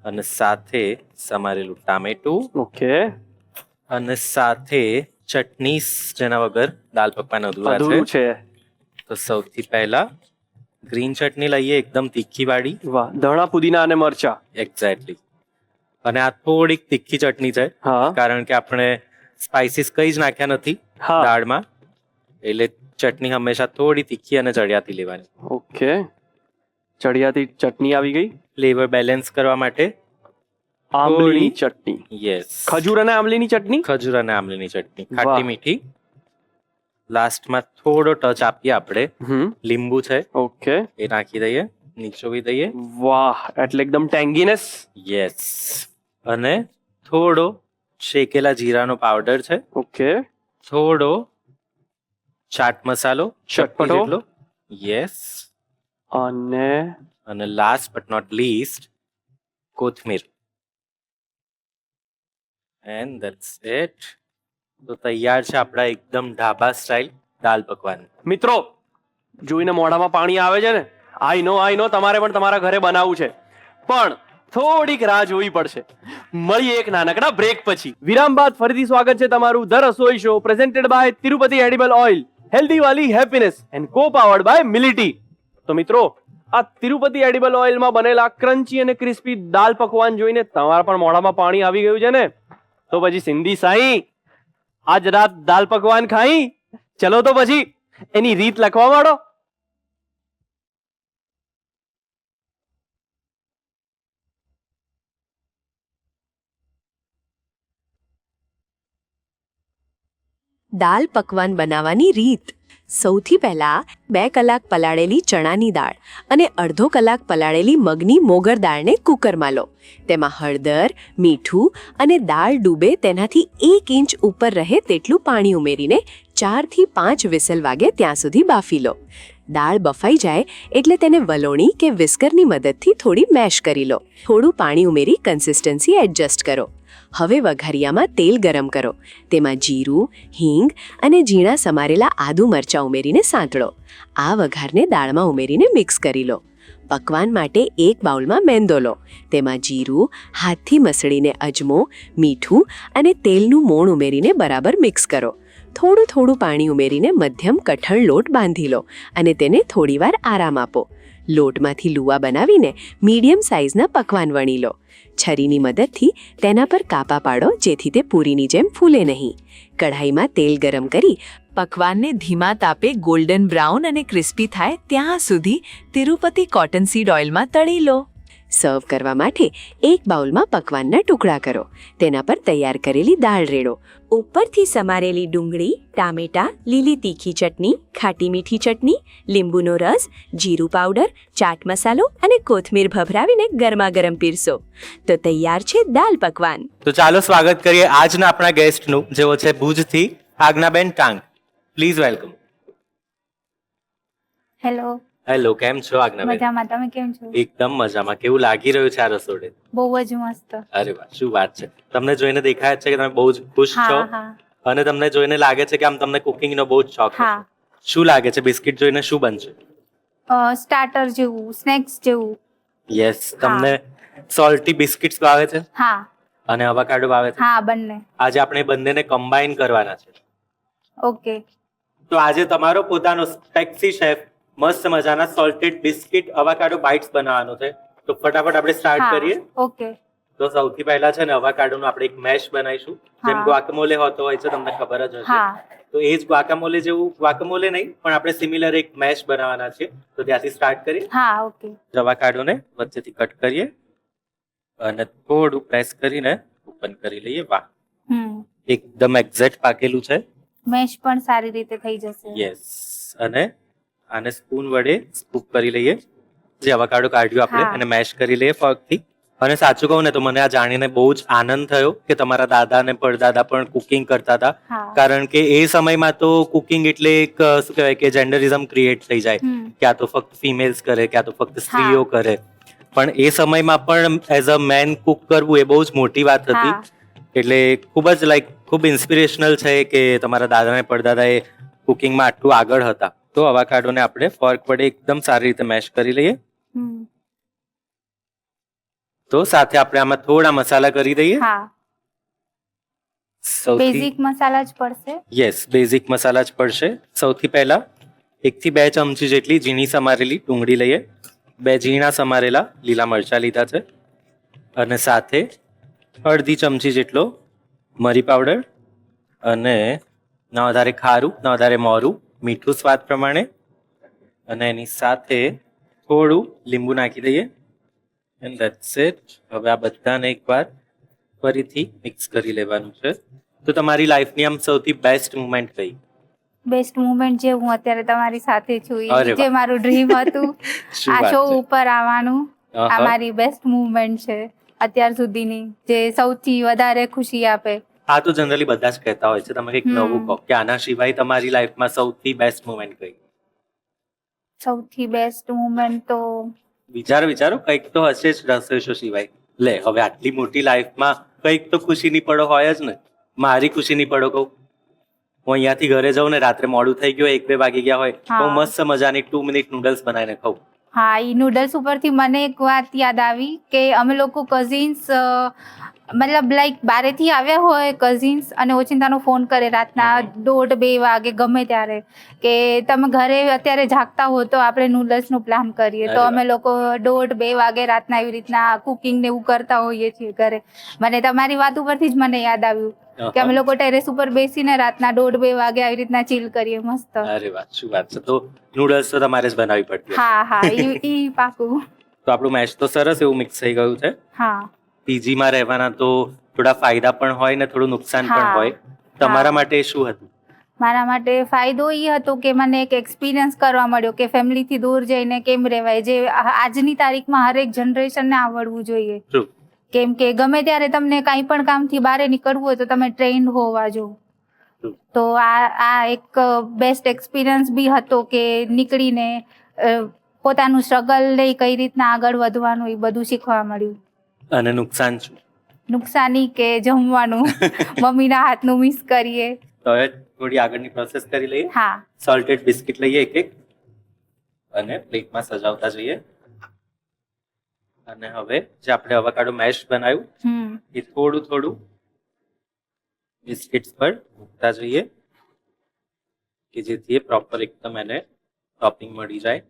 અને સાથે સમારેલું ટામેટું, ઓકે. અને સાથે ચટણી, જેના વગર દાલ પકવાન અધૂરા અધૂરું છે. છે. તો સૌથી પહેલા ગ્રીન ચટણી લઈએ, એકદમ તીખી વાળી. વાહ, ધણા પુદીના અને મરચા. એક્ઝેક્ટલી. અને આ થોડીક તીખી ચટણી છે, હા. કારણ કે આપણે સ્પાઇસીસ કઈ જ નાખ્યા નથી હા. દાળમાં, એટલે ચટણી હંમેશા થોડી તીખી અને ચડિયાતી લેવાની. ઓકે, ચડિયાતી ચટણી આવી ગઈ. ફ્લેવર બેલેન્સ કરવા માટે આંબલીની ચટણી. યસ, ખજૂર અને આંબલીની ચટણી. ખજૂર અને આમલીની ચટણી, વાહ. ખાટી મીઠી. લાસ્ટમાં થોડો ટચ આપીએ આપણે, લીંબુ છે ઓકે. એ નાખી દઈએ, નીચોવી દઈએ. વાહ, એટલે એકદમ ટેંગીનેસ. યસ. અને થોડો શેકેલા જીરાનો પાવડર છે, ઓકે. થોડો ચાટ મસાલો, ચટપટો. જેટલો. યસ. અને લાસ્ટ બટ નોટ લીસ્ટ કોથમીર. And that's it. તો તૈયાર છે આપણા એકદમ ઢાબા સ્ટાઇલ દાલ પકવાન. મિત્રો, જોઈને મોઢામાં પાણી આવે છે ને. આઈ નો તમારે પણ તમારા ઘરે બનાવવું છે, પણ થોડીક રાહ જોવી પડશે. મળીએ એક નાનકડા બ્રેક પછી. વિરામ બાદ ફરીથી સ્વાગત છે તમારું ધ રસોઈ show, presented by Tirupati edible oil, healthy વાલી happiness and co powered by મિલિટી. તો મિત્રો, આ તિરુપતિ એડિબલ ઓઇલમાં બનેલા ક્રન્ચી અને ક્રિસ્પી દાલ પકવાન જોઈને તમારા પણ મોઢામાં પાણી આવી ગયું છે ને? તો પછી સિંધી સાઈ, આજ રાત દાલ પકવાન ખાઈ. ચલો તો પછી એની રીત લખવા માંડો. દાલ પકવાન બનાવવાની રીત. સૌથી પહેલા 2 કલાક પલાળેલી ચણાની દાળ અને અડધો કલાક પલાળેલી મગની મોગર દાળને કુકરમાં લો. તેમાં હળદર, મીઠું અને દાળ ડૂબે તેનાથી 1 ઇંચ ઉપર રહે તેટલું પાણી ઉમેરીને 4 થી 5 વિસલ વાગે ત્યાં સુધી બાફી લો. દાળ બફાઈ જાય એટલે તેને વલોણી કે વિસ્કરની મદદથી થોડી મેશ કરી લો. થોડું પાણી ઉમેરી કન્સિસ્ટન્સી એડજસ્ટ કરો. હવે વઘારિયામાં તેલ ગરમ કરો. તેમાં જીરું, હિંગ અને ઝીણા સમારેલા આદુ મરચાં ઉમેરીને સાંતળો. આ વઘારને દાળમાં ઉમેરીને મિક્સ કરી લો. પકવાન માટે એક બાઉલમાં મેંદો લો. તેમાં જીરું, હાથથી મસળીને અજમો, મીઠું અને તેલનું મોણ ઉમેરીને બરાબર મિક્સ કરો. થોડું પાણી ઉમેરીને મધ્યમ કઠણ લોટ બાંધી લો અને તેને થોડીવાર આરામ આપો. લોટમાંથી લુવા બનાવીને મીડિયમ સાઇઝના પકવાન વણી લો. છરીની મદદથી તેના પર કાપા પાડો જેથી તે પૂરીની જેમ ફૂલે નહીં. કઢાઈમાં તેલ ગરમ કરી પકવાનને ધીમા તાપે ગોલ્ડન બ્રાઉન અને ક્રિસ્પી થાય ત્યાં સુધી તિરુપતિ કોટન સીડ ઓઇલમાં તળી લો. સર્વ કરવા માટે એક બાઉલમાં પકવાનના ટુકડા કરો. તેના પર તૈયાર કરેલી દાળ રેડો. ઉપરથી સમારેલી ડુંગળી, ટામેટાં, લીલી તીખી ચટણી, ખાટી મીઠી ચટણી, લીંબુનો રસ, જીરું પાવડર, ચાટ મસાલો અને કોથમીર ભભરાવીને ગરમાગરમ પીરસો. તો તૈયાર છે દાલ પકવાન. તો ચાલો સ્વાગત કરીએ આજના આપણા ગેસ્ટનું, જેઓ છે ભુજથી Agnaben Tang. Please welcome. Hello, hello, કેમ છો આજ્ઞાબેન? મજામાં. તમે કેમ છો? એકદમ મજામાં. કેવું લાગી રહ્યું છે આ રસોડે? બહુ જ મસ્ત. અરે વાહ, શું વાત છે. તમને જોઈને દેખાય છે કે તમે બહુ જ ખુશ છો હા હા અને તમને જોઈને લાગે છે કે આમ તમને કુકિંગનો બહુ જ શોખ છે. હા. શું લાગે છે બિસ્કિટ જોઈને શું બનશે? સ્ટાર્ટર જેવું, સ્નેક્સ જેવું. યસ, તમને સોલ્ટી બિસ્કિટ્સ ભાવે છે હા અને અવાકાડો ભાવે છે. હા, બંને. આજે આપણે બંનેને કમ્બાઈન કરવાના છે. ઓકે. તો આજે તમારો પોતાનો ટેક્સી શેફ મસ્ત મજાના સોલ્ટેડ બિસ્કિટ અવાકાડો બાઇટ્સ બનાવવાનો છે. તો ફટાફટ આપણે સ્ટાર્ટ હા કરીએ. ઓકે. તો સૌથી પહેલા છે ને અવાકાડોનો આપણે એક મેશ બનાવીશું, જેમ હા. ગ્વાકામોલે હોતો હોય છે, તમને ખબર જ હશે. હા તો એ જ ગ્વાકામોલે જેવું, ગ્વાકામોલે નહીં પણ આપણે સિમિલર એક મેશ બનાવવાના છે. તો ત્યાંથી સ્ટાર્ટ કરીએ. હા ઓકે. અવાકાડોને વચ્ચેથી કટ કરીએ અને થોડું પ્રેસ કરીને ઓપન કરી લઈએ. વાહ, એકદમ એક્ઝેક્ટ પાકેલું છે. મેશ પણ સારી રીતે થઈ જશે. યસ. અને આને સ્પૂન વડે સ્કૂપ કરી લઈએ. જે અવાકાડો કાઢ્યું આપણે હા. એને મેશ કરી લઈએ ફોર્કથી. અને સાચું કહું ને તો મને આ જાણીને બહુ જ આનંદ થયો કે તમારા દાદા અને પરદાદા પણ કુકિંગ કરતા હતા. હા. કારણ કે એ સમયમાં તો કુકિંગ એટલે એક શું કહેવાય કે જેન્ડરિઝમ ક્રિએટ થઈ જાય કે આ તો ફક્ત ફિમેલ્સ કરે, કે આ તો ફક્ત સ્ત્રીઓ કરે. પણ એ સમયમાં પણ એઝ અ મેન કુક કરવું એ બહુ જ મોટી વાત હતી. એટલે ખૂબ જ ખૂબ ઇન્સ્પિરેશનલ છે કે તમારા દાદા અને પરદાદા એ કુકિંગમાં આટલું આગળ હતા. તો અવાકાડોને આપણે ફોર્ક વડે એકદમ સારી રીતે મેશ કરી લઈએ. તો સાથે આપણે આમાં થોડા મસાલા કરી દઈએ. હા, બેઝિક મસાલા જ પડશે. યસ, બેઝિક મસાલા જ પડશે. સૌથી પહેલા 1 થી 2 ચમચી જેટલી ઝીણી સમારેલી ડુંગળી લઈએ. 2 ઝીણા સમારેલા લીલા મરચાં લીધા છે અને સાથે અડધી ચમચી જેટલો મરી પાવડર અને ના વધારે ખારું, ના વધારે મોરું, મીઠું સ્વાદ પ્રમાણે. અને એની સાથે થોડું લીંબુ નાખી દઈએ. And that's it. હવે આ બધાને એકવાર ફરીથી મિક્સ કરી લેવાનું છે. તો તમારી લાઈફની આમ સૌથી બેસ્ટ મુમેન્ટ કઈ? બેસ્ટ મુમેન્ટ જે હું અત્યારે તમારી સાથે છું, અરે જે વાહ. મારું ડ્રીમ હતું શું આ વાત શો છે. ઉપર આવવાનું. આ આહા. મારી બેસ્ટ મુવમેન્ટ છે અત્યાર સુધીની, જે સૌથી વધારે ખુશી આપે. આ તો જનરલી બધા જ કહેતા હોય છે. તમે કંઈક નવું કહો કે આના સિવાય તમારી લાઈફમાં સૌથી બેસ્ટ મુમેન્ટ કઈ? સૌથી બેસ્ટ મુમેન્ટ તો વિચારો કંઈક તો હશે જ રસોઈ શો સિવાય. લે, હવે આટલી મોટી લાઈફમાં કંઈક તો ખુશીની પળો હોય જ ને. મારી ખુશીની પળો કહું. હું અહીંયાથી ઘરે જાઉં ને રાત્રે મોડું થઈ ગયું, 1-2 વાગી ગયા હોય, તો હું મસ્ત મજાની 2 મિનિટ નૂડલ્સ બનાવીને ખાઉં. હા, ઈ નૂડલ્સ ઉપરથી મને એક વાત યાદ આવી કે અમે લોકો કઝિન્સ મતલબ બારેથી આવ્યા હોય કઝિન્સ અને ઓચિંતાનો ફોન કરે રાતના 1:30-2 વાગે ગમે ત્યારે કે તમે ઘરે અત્યારે જાગતા હો તો આપણે નૂડલ્સનું પ્લાન કરીએ. તો અમે લોકો 1:30-2 વાગે રાતના એવી રીતના કુકિંગ ને એવું કરતા હોઈએ છીએ ઘરે. મને તમારી વાત ઉપરથી જ મને યાદ આવ્યું કે અમે લોકો ટેરેસ ઉપર બેસીને રાતના 1:30-2 વાગે આવી રીતના ચીલ કરીએ મસ્ત. અરે વાહ, શું વાત છે. તો નૂડલ્સ તો તમારે જ બનાવવી પડતી. હા, ઈ પાકું. તો આપણું મેશ તો સરસ એવું મિક્સ થઈ ગયું છે. હા. પીજીમાં રહેવાના તો થોડા ફાયદા પણ હોય ને થોડું નુકસાન પણ હોય. તમારા માટે શું હતું? મારા માટે ફાયદો એ હતો કે મને એક એક્સપિરિયન્સ કરવા મળ્યો કે ફેમિલીથી દૂર જઈને કેમ રહેવાય, જે આજની તારીખમાં હરેક જનરેશનને આવડવું જોઈએ. કેમ કે ગમે ત્યારે તમને કાંઈ પણ કામથી બહાર નીકળવું હોય તો તમે ટ્રેન્ડ હોવા જો. તો આ એક બેસ્ટ એક્સપિરિયન્સ બી હતો કે નીકળીને પોતાનું સ્ટ્રગલ લઈ કઈ રીતના આગળ વધવાનું એ બધું શીખવા મળ્યું. અને નુકસાન શું? નુકસાની કે જમવાનું મમ્મીના હાથનું મિસ કરીએ. તો હવે થોડી આગળની પ્રોસેસ કરી લઈએ. હા. સોલ્ટેડ બિસ્કિટ લઈએ એક અને પ્લેટમાં સજાવતા જઈએ. અને હવે જે આપણે અવાકાડો મેશ બનાવ્યું એ થોડું થોડું બિસ્કિટ્સ પર મૂકતા જઈએ કે જેથી પ્રોપર એકદમ એને ટોપિંગ મળી જાય.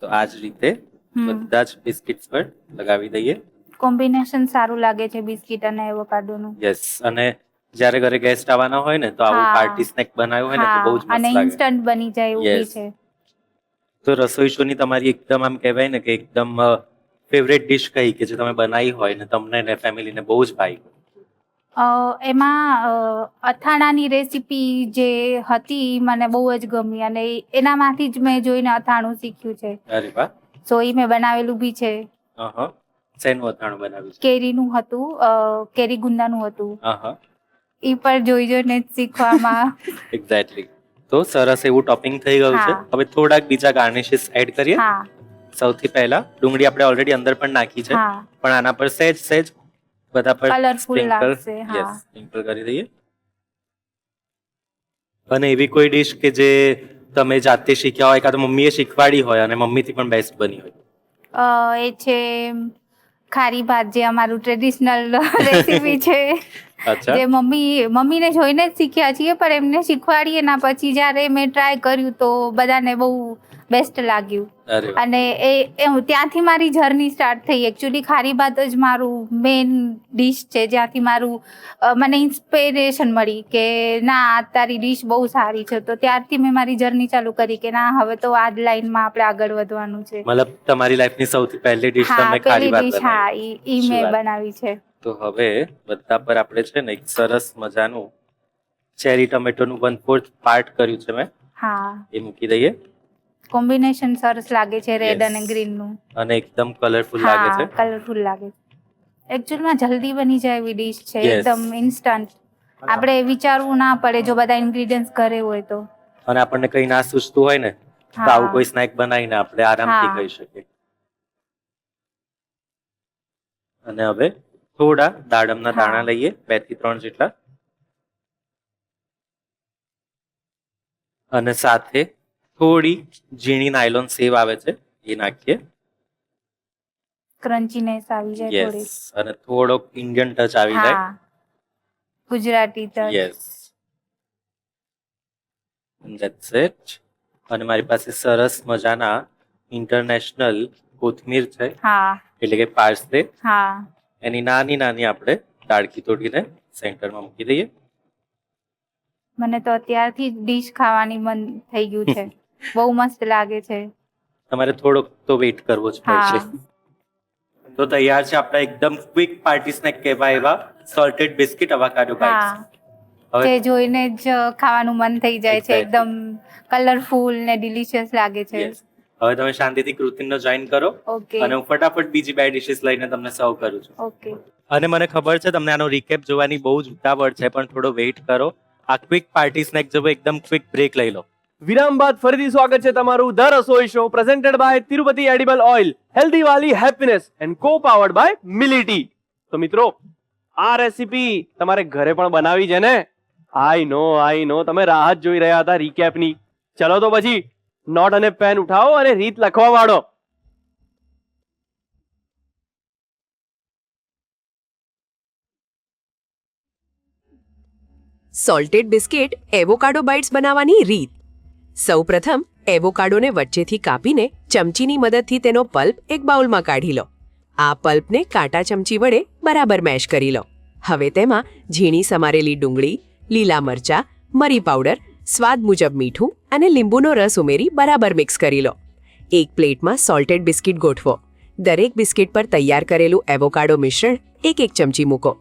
તો આ જ રીતે બધા જ બિસ્કિટ્સ પર લગાવી દઈએ. કોમ્બિનેશન સારું લાગે છે બિસ્કિટ અને એવોકાડોનું. યસ. અને જ્યારે ઘરે ગેસ્ટ આવવાના હોય ને તો આવું પાર્ટી સ્નેક બનાવ્યું હોય ને તો બહુ જ મસ્ત અને લાગે. ઇન્સ્ટન્ટ બની જાય એવું બી છે. તો રસોઈ શોની તમારી એકદમ આમ કહેવાય ને કે એકદમ ફેવરેટ ડિશ કઈ કે જે તમે બનાવી હોય ને તમને ને ફેમિલીને બહુ જ ભાઈ? એમાં અથાણાની રેસીપી જે હતી મને બહુ જ ગમી અને એનામાંથી જ મેં જોઈને અથાણું શીખ્યું છે. અરે વાહ. સો એ મેં બનાવેલું બી છે. શેનું અથાણું બનાવ્યું છે? કેરીનું હતું, કેરી ગુંદાનું હતું. એ પણ જોઈ જોઈને જ શીખવામાં. એક્ઝેક્ટલી. તો સરસ એવું ટોપિંગ થઈ ગયું છે. હા. હવે થોડાક બીજા ગાર્નિશિસ એડ કરીએ. હા સૌથી પહેલા ડુંગળી આપણે ઓલરેડી અંદર પણ નાખી છે, હા પણ આના પર સહેજ બધા પર Colourful સ્પ્રિંકલ લાગશે, હા. સ્પ્રિંકલ કરી દઈએ. અને એવી કોઈ ડિશ કે જે તમે જાતે શીખ્યા હોય કાં તો મમ્મીએ શીખવાડી હોય અને મમ્મીથી પણ બેસ્ટ બની હોય? એ છે ખારી ભાત, જે અમારું ટ્રેડિશનલ રેસીપી છે. અચ્છા. જે મમ્મીને જોઈને જ શીખ્યા છીએ, પણ એમને શીખવાડીએ ના પછી જ્યારે મેં ટ્રાય કર્યું તો બધાને બહુ બેસ્ટ લાગ્યું. અરે વાહ. અને ત્યાંથી મારી જર્ની સ્ટાર્ટ થઈ. એકચ્યુઅલી ખારી ભાત જ મારું મેઇન ડિશ છે, જ્યાંથી મને ઇન્સ્પિરેશન મળી કે ના આ તારી ડિશ બહુ સારી છે. તો ત્યારથી મેં મારી જર્ની ચાલુ કરી કે ના હવે તો આ જ લાઈનમાં આપણે આગળ વધવાનું છે. મતલબ તમારી લાઈફની સૌથી પહેલી ડિશ હા તમે ખારી પેલી ભાત ડિશ, બનાવી. હા ઈ શું મેં વાત. બનાવી છે. તો હવે બધા પર આપણે છે ને એક સરસ મજાનું ચેરી ટમેટોનું 1/4 પાર્ટ કર્યું છે મેં, હા એ મૂકી દઈએ. કોમ્બિનેશન સરસ લાગે છે, રેડ Yes. અને ગ્રીનનું. અને એકદમ કલરફુલ લાગે હા છે. કલરફુલ લાગે છે. એકચ્યુઅલમાં જલ્દી બની જાય એવી ડિશ છે. Yes. એકદમ ઇન્સ્ટન્ટ. આપણે વિચારવું ના પડે જો બધા ઇન્ગ્રેડિયન્ટ્સ ઘરે હોય તો. અને આપણને કઈ ના સૂચતું હોય ને તો હા. આવું કોઈ સ્નેક બનાવીને આપણે આરામથી હા. ખાઈ શકીએ. અને હવે થોડા દાડમના હા. દાણા લઈએ, 2 થી 3 જેટલા. અને સાથે થોડી ઝીણી નાયલોન સેવ આવે છે એ નાખીએ. ક્રન્ચીનેસ આવી જાય થોડી. યસ. અને થોડોક ઇન્ડિયન ટચ આવી જાય. હા Gujarati touch. Yes. That's it. અને મારી પાસે સરસ મજાના ઇન્ટરનેશનલ કોથમીર છે, હા એટલે કે પાર્સલે. હા એની નાની નાની આપણે ડાળખી તોડીને સેન્ટરમાં મૂકી દઈએ. મને તો અત્યારથી જ ડીશ ખાવાની મન થઈ ગયું છે. બહુ મસ્ત લાગે છે. તમારે થોડોક તો વેઇટ કરવો જ હા પડશે. તો તૈયાર છે આપણા એકદમ ક્વિક પાર્ટી સ્નેક કહેવાય એવા સોલ્ટેડ બિસ્કિટ અવાકાડો બાઇટ્સ. હા જે જોઈને જ ખાવાનું મન થઈ જાય છે. Exactly. એકદમ કલરફુલ ને ડિલિશિયસ લાગે છે. યસ. હવે તમે શાંતિથી કૃતિનનો જોઈન કરો ઓકે અને હું ફટાફટ બીજી 2 ડિશિસ લઈને તમને સર્વ કરું છું. ઓકે. અને મને ખબર છે તમને આનો રિકેપ જોવાની બહુ જ ઉતાવળ છે, પણ થોડો વેઇટ કરો. આ ક્વિક પાર્ટી સ્નેક જેવો એકદમ ક્વિક બ્રેક લઈ લો. વિરામ બાદ ફરીથી સ્વાગત છે તમારું ધ રસોઈ show presented by Tirupati edible oil, healthy વાલી happiness and co powered by મિલી ટી. તો મિત્રો, આ રેસીપી તમારે ઘરે પણ બનાવી છે ને? આઈ નો તમે રાહ જ જોઈ રહ્યા હતા રીકેપની. ચલો તો પછી નોટ અને પેન ઉઠાવો અને રીત લખવા માંડો. સોલ્ટેડ બિસ્કિટ એવોકાડો બાઇટ્સ બનાવવાની રીત. સૌપ્રથમ એવોકાડોને વચ્ચેથી કાપીને ચમચીની મદદથી તેનો પલ્પ એક બાઉલમાં કાઢી લો. આ પલ્પને કાંટા ચમચી વડે બરાબર મેશ કરી લો. હવે તેમાં ઝીણી સમારેલી ડુંગળી, લીલા મરચાં, મરી પાવડર, સ્વાદ મુજબ મીઠું અને લીંબુનો રસ ઉમેરી બરાબર મિક્સ કરી લો. એક પ્લેટમાં સોલ્ટેડ બિસ્કિટ ગોઠવો. દરેક બિસ્કિટ પર તૈયાર કરેલું એવોકાડો મિશ્રણ 1 ચમચી મૂકો.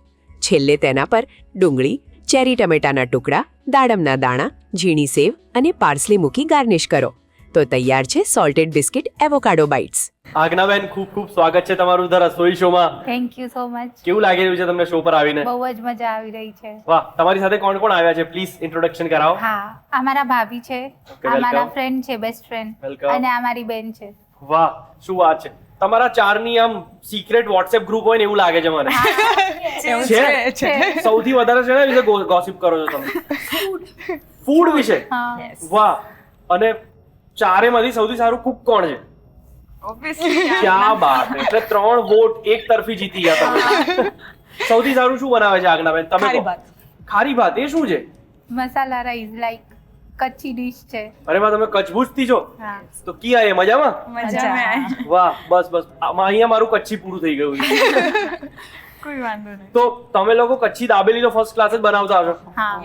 છેલ્લે તેના પર ડુંગળી, ચેરી ટમેટાના ટુકડા, દાડમના દાણા, ઝીણી સેવ અને પાર્સલી મૂકી ગાર્નિશ કરો. તો તૈયાર છે સોલ્ટેડ બિસ્કિટ એવોકાડો બાઇટ્સ. આજ્ઞાબેન, ખૂબ ખૂબ સ્વાગત છે તમારું ધ રસોઈ શોમાં. Thank you so much. કેવું લાગી રહ્યું છે તમને શો પર આવીને? બહુ જ મજા આવી રહી છે. વાહ, તમારી સાથે કોણ કોણ આવ્યા છે? પ્લીઝ ઇન્ટ્રોડક્શન કરાવો. હા, આ મારા ભાભી છે, Okay, આ મારા welcome. ફ્રેન્ડ છે, બેસ્ટ ફ્રેન્ડ, Welcome. અને આ મારી બેન છે. વાહ, શું વાત છે. તમારા ચારની આમ સિક્રેટ વોટ્સએપ ગ્રુપ હોય ને એવું લાગે છે મને. છે? સૌથી વધારે છે ને વિશે ગોસિપ કરો છો તમે? ફૂડ વિશે? હા. વાહ. અને ચારેમાંથી સૌથી સારું કુક કોણ છે? ક્યા બાત હે. એટલે 3 વોટ એક તરફી જીતી ગયા તમે. સૌથી સારું શું બનાવે છે આજ્ઞાબેન? તમે કહો. ખારી ભાત. એ શું છે? મસાલા રાઈસ લાઈક કચ્છી ડીશ છે. અરે વાહ, તમે કચ્છભુજથી છો? હા. તો કી આયે મજામાં? મજા વાહ, બસ અહીંયા મારું કચ્છી પૂરું થઈ ગયું છે. કોઈ વાંધો નહીં. તો તમે લોકો કચ્છી દાબેલી તો ફર્સ્ટ ક્લાસ જ બનાવતા હશો. હા.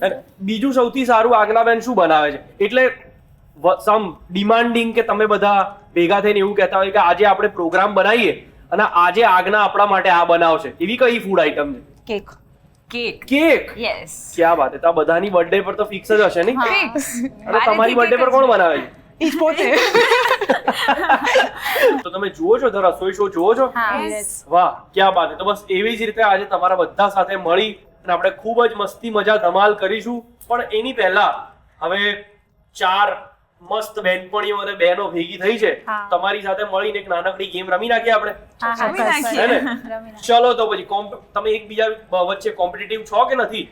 અને બીજું સૌથી સારું આજ્ઞાબેન શું બનાવે છે? એટલે સમ ડિમાન્ડિંગ કે તમે બધા ભેગા થઈને એવું કહેતા હોય કે આજે આપણે પ્રોગ્રામ બનાવીએ અને આજે આજ્ઞા આપણા માટે આ બનાવશે, એવી કઈ ફૂડ આઈટમ છે? કેક. કેક. કેક. યસ. ક્યાં વાત છે, તો આ બધાની બર્થડે પર તો ફિક્સ જ હશે નહીં? ફિક્સ. અને તમારી બર્થડે પર કોણ બનાવે છે? ઈ જ પોતે. તો તમે જુઓ છો તો રસોઈ શો જુઓ છો? હા Yes. વાહ ક્યાં બાત છે. તો બસ એવી જ રીતે આજે તમારા બધા સાથે મળી અને આપણે ખૂબ જ મસ્તી મજા ધમાલ કરીશું. પણ એની પહેલા હવે 4 મસ્ત બેનપણીઓ અને બહેનો ભેગી થઈ છે, હા. તમારી સાથે મળીને એક નાનકડી ગેમ રમી નાખીએ આપણે, રમી નાખીએ. હે ને? રમી નાખીએ. ચલો તો પછી તમે એકબીજા વચ્ચે કોમ્પિટિટિવ છો કે નથી?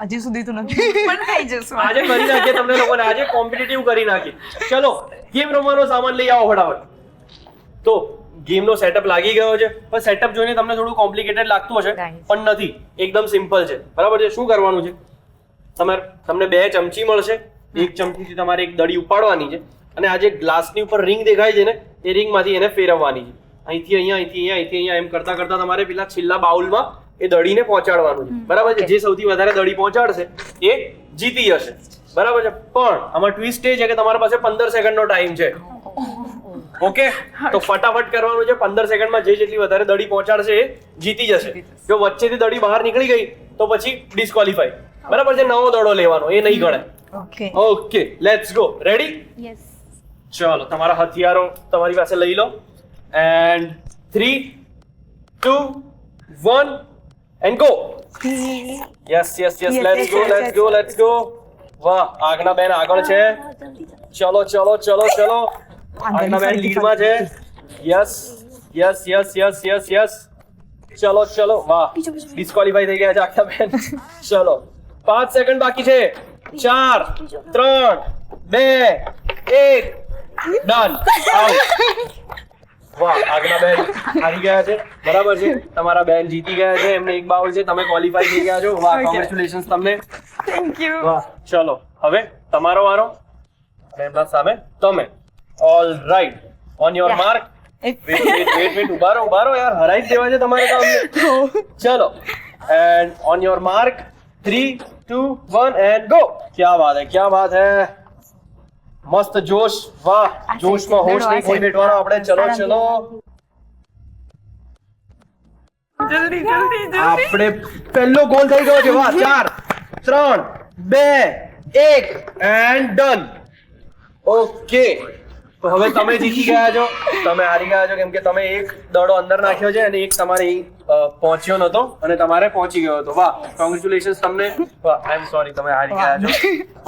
હજી સુધી તો નથી પણ થઈ જશું. આજે કરી નાખીએ તમને લોકોને, આજે કોમ્પિટિટિવ કરી નાખીએ. ચલો ગેમ રમવાનો સામાન લઈ આવો ફટાફટ. તો ગેમનો સેટઅપ લાગી ગયો છે, પણ સેટઅપ જોઈને તમને થોડું કોમ્પ્લિકેટેડ લાગતું હશે, પણ નથી, એકદમ સિમ્પલ છે. બરાબર છે? શું કરવાનું છે, તમને 2 ચમચી મળશે, 1 ચમચીથી તમારે એક દડી ઉપાડવાની છે અને આ જે ગ્લાસની ઉપર રિંગ દેખાય છે ને, એ રિંગમાંથી એને ફેરવવાની છે. અહીંથી અહીંયા, અહીંથી અહીંયા, અહીંથી અહીંયા, એમ કરતા કરતા તમારે પેલા છેલ્લા બાઉલમાં એ દડીને પહોંચાડવાનું છે. બરાબર છે? જે સૌથી વધારે દડી પહોંચાડશે એ જીતી જશે. બરાબર છે? પણ આમાં ટ્વિસ્ટ એ છે કે તમારા પાસે 15 સેકન્ડનો ટાઈમ છે. ઓકે, તો ફટાફટ કરવાનું છે. 15 સેકન્ડમાં જે જેટલી વધારે દડી પહોંચાડશે એ જીતી જશે. જો વચ્ચેથી દડી બહાર નીકળી ગઈ તો પછી ડિસ્ક્વોલિફાઈ. બરાબર છે? નવો દડો લેવાનો, એ નહીં ગણાય. Okay. Okay, let's go. Ready? Yes. ચલો તમારા હથિયારો તમારી પાસે લઈ લો and 3 2 1 and go. Yes yes yes, let's go let's go let's go. વાહ, આજ્ઞા બેન આગળ છે. ચલો ચલો ચલો ચલો, આજ્ઞા બેન લીડમાં છે. Yes yes yes yes yes yes, ચલો ચલો. વાહ, ડિસ્ક્વોલિફાઈ થઈ ગયા છે આજ્ઞા બેન. ચલો 5 સેકન્ડ બાકી છે. 4 3 2 1 ડન. વાહ, આજ્ઞા બેન હારી ગયા છે. બરાબર છે? તમારા બેન જીતી ગયા છે, એમને 1 બાઉલ છે, તમે ક્વોલિફાઈ થઈ ગયા છો. વાહ, કોંગ્રેચ્યુલેશન્સ તમને. Thank you. વાહ, ચલો હવે તમારો વારો. બેનના સામે તમે. All right, on your mark. Wait, ઉભા રહો યાર, હરાઈ જ દેવા છે તમારે કામ. ચલો, and on your mark 3 2 1 and go. ક્યાં વાત હે, ક્યાં વાત હે. મસ્ત જોશ. વાહ, જોશમાં હોશ નહીં કોઈ બેઠવાનો આપણે. ચલો ચલો, જલ્દી જલ્દી જલ્દી. આપણે પહેલો ગોલ થઈ ગયો છે. વાહ, 4 3 2 1 એન્ડ ડન. ઓકે, તો હવે તમે જીતી ગયા છો, તમે હારી ગયા છો, કેમ કે તમે એક દડો અંદર નાખ્યો છે અને એક તમારે પહોંચ્યો નતો અને તમારે પહોંચી ગયો હતો. વાહ, કોંગ્રેચ્યુલેશન્સ તમને. વાહ, આઈ એમ સોરી, તમે હારી ગયા છો.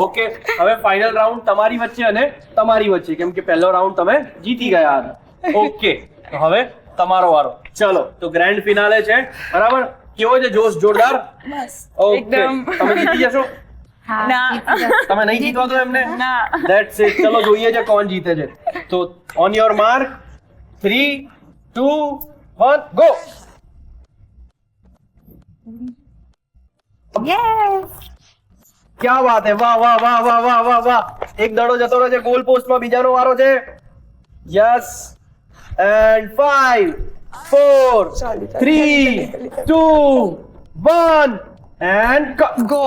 ઓકે, હવે ફાઇનલ રાઉન્ડ તમારી વચ્ચે અને તમારી વચ્ચે, કેમ કે પહેલો રાઉન્ડ તમે જીતી ગયા હતા. ઓકે, તો હવે તમારો વારો. ચલો, તો ગ્રેન્ડ ફિનાલે છે. બરાબર? કેવો છે જોશ? જોરદાર. ઓકે, એકદમ. તમે જીતી જશો. હા, ના. જીતી જશે. તમે નહીં જીતવા તો એમને. ના. That's it. ચલો જોઈએ છે કોણ જીતે છે. તો on your mark 3 2 1 go. Yes. ક્યાં વાત હે. વાહ વાહ વાહ વાહ વાહ વાહ વાહ. એક દડો જતો રહ્યો છે ગોલ પોસ્ટમાં, બીજાનો વારો છે. Yes, and 5 4 3 2 1 and go.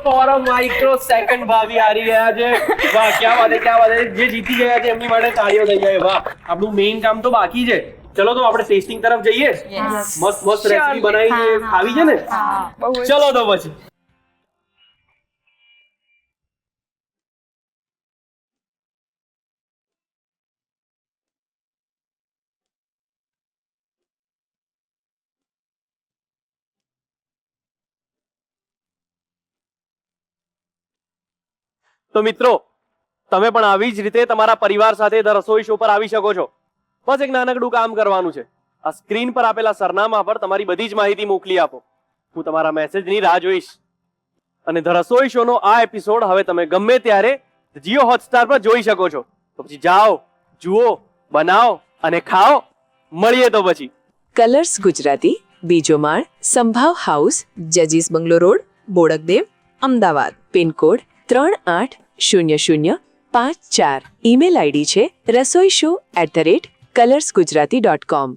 For a micro second ભાવી હારી ગયા છે. વાહ, ક્યાં વાત હે, ક્યાં વાત હે. જે જીતી ગયા છે એમની માટે તાળીઓ થઈ જાય. વાહ, આપણું મેઇન કામ તો બાકી છે. ચલો તો આપણે ટેસ્ટિંગ તરફ જઈએ. Yes. મસ્ત મસ્ત રેસીપી બનાવી ખાવી છે ને. બહુ જ. ચલો તો પછી. તો મિત્રો, તમે પણ આવી જ રીતે તમારા પરિવાર સાથે ધ રસોઈ શો પર આવી શકો છો. બસ એક નાનકડું કામ કરવાનું છે. આ સ્ક્રીન પર આપેલા સરનામા પર તમારી બધી જ માહિતી મોકલી આપો. હું તમારા મેસેજની રાહ જોઈશ. અને ધ રસોઈ શો નો આ એપિસોડ હવે તમે ગમે ત્યારે જીઓ હોટસ્ટાર પર જોઈ શકો છો. તો પછી જાઓ, જુઓ, બનાવો અને ખાઓ. મળીએ તો પછી. કલર્સ ગુજરાતી, બીજો માળ, સંભાવ હાઉસ, જજીસ bungalow road, Bodakdev, Ahmedabad. Pincode 380054. Email ID છે rasoishow@colorsgujarati.com.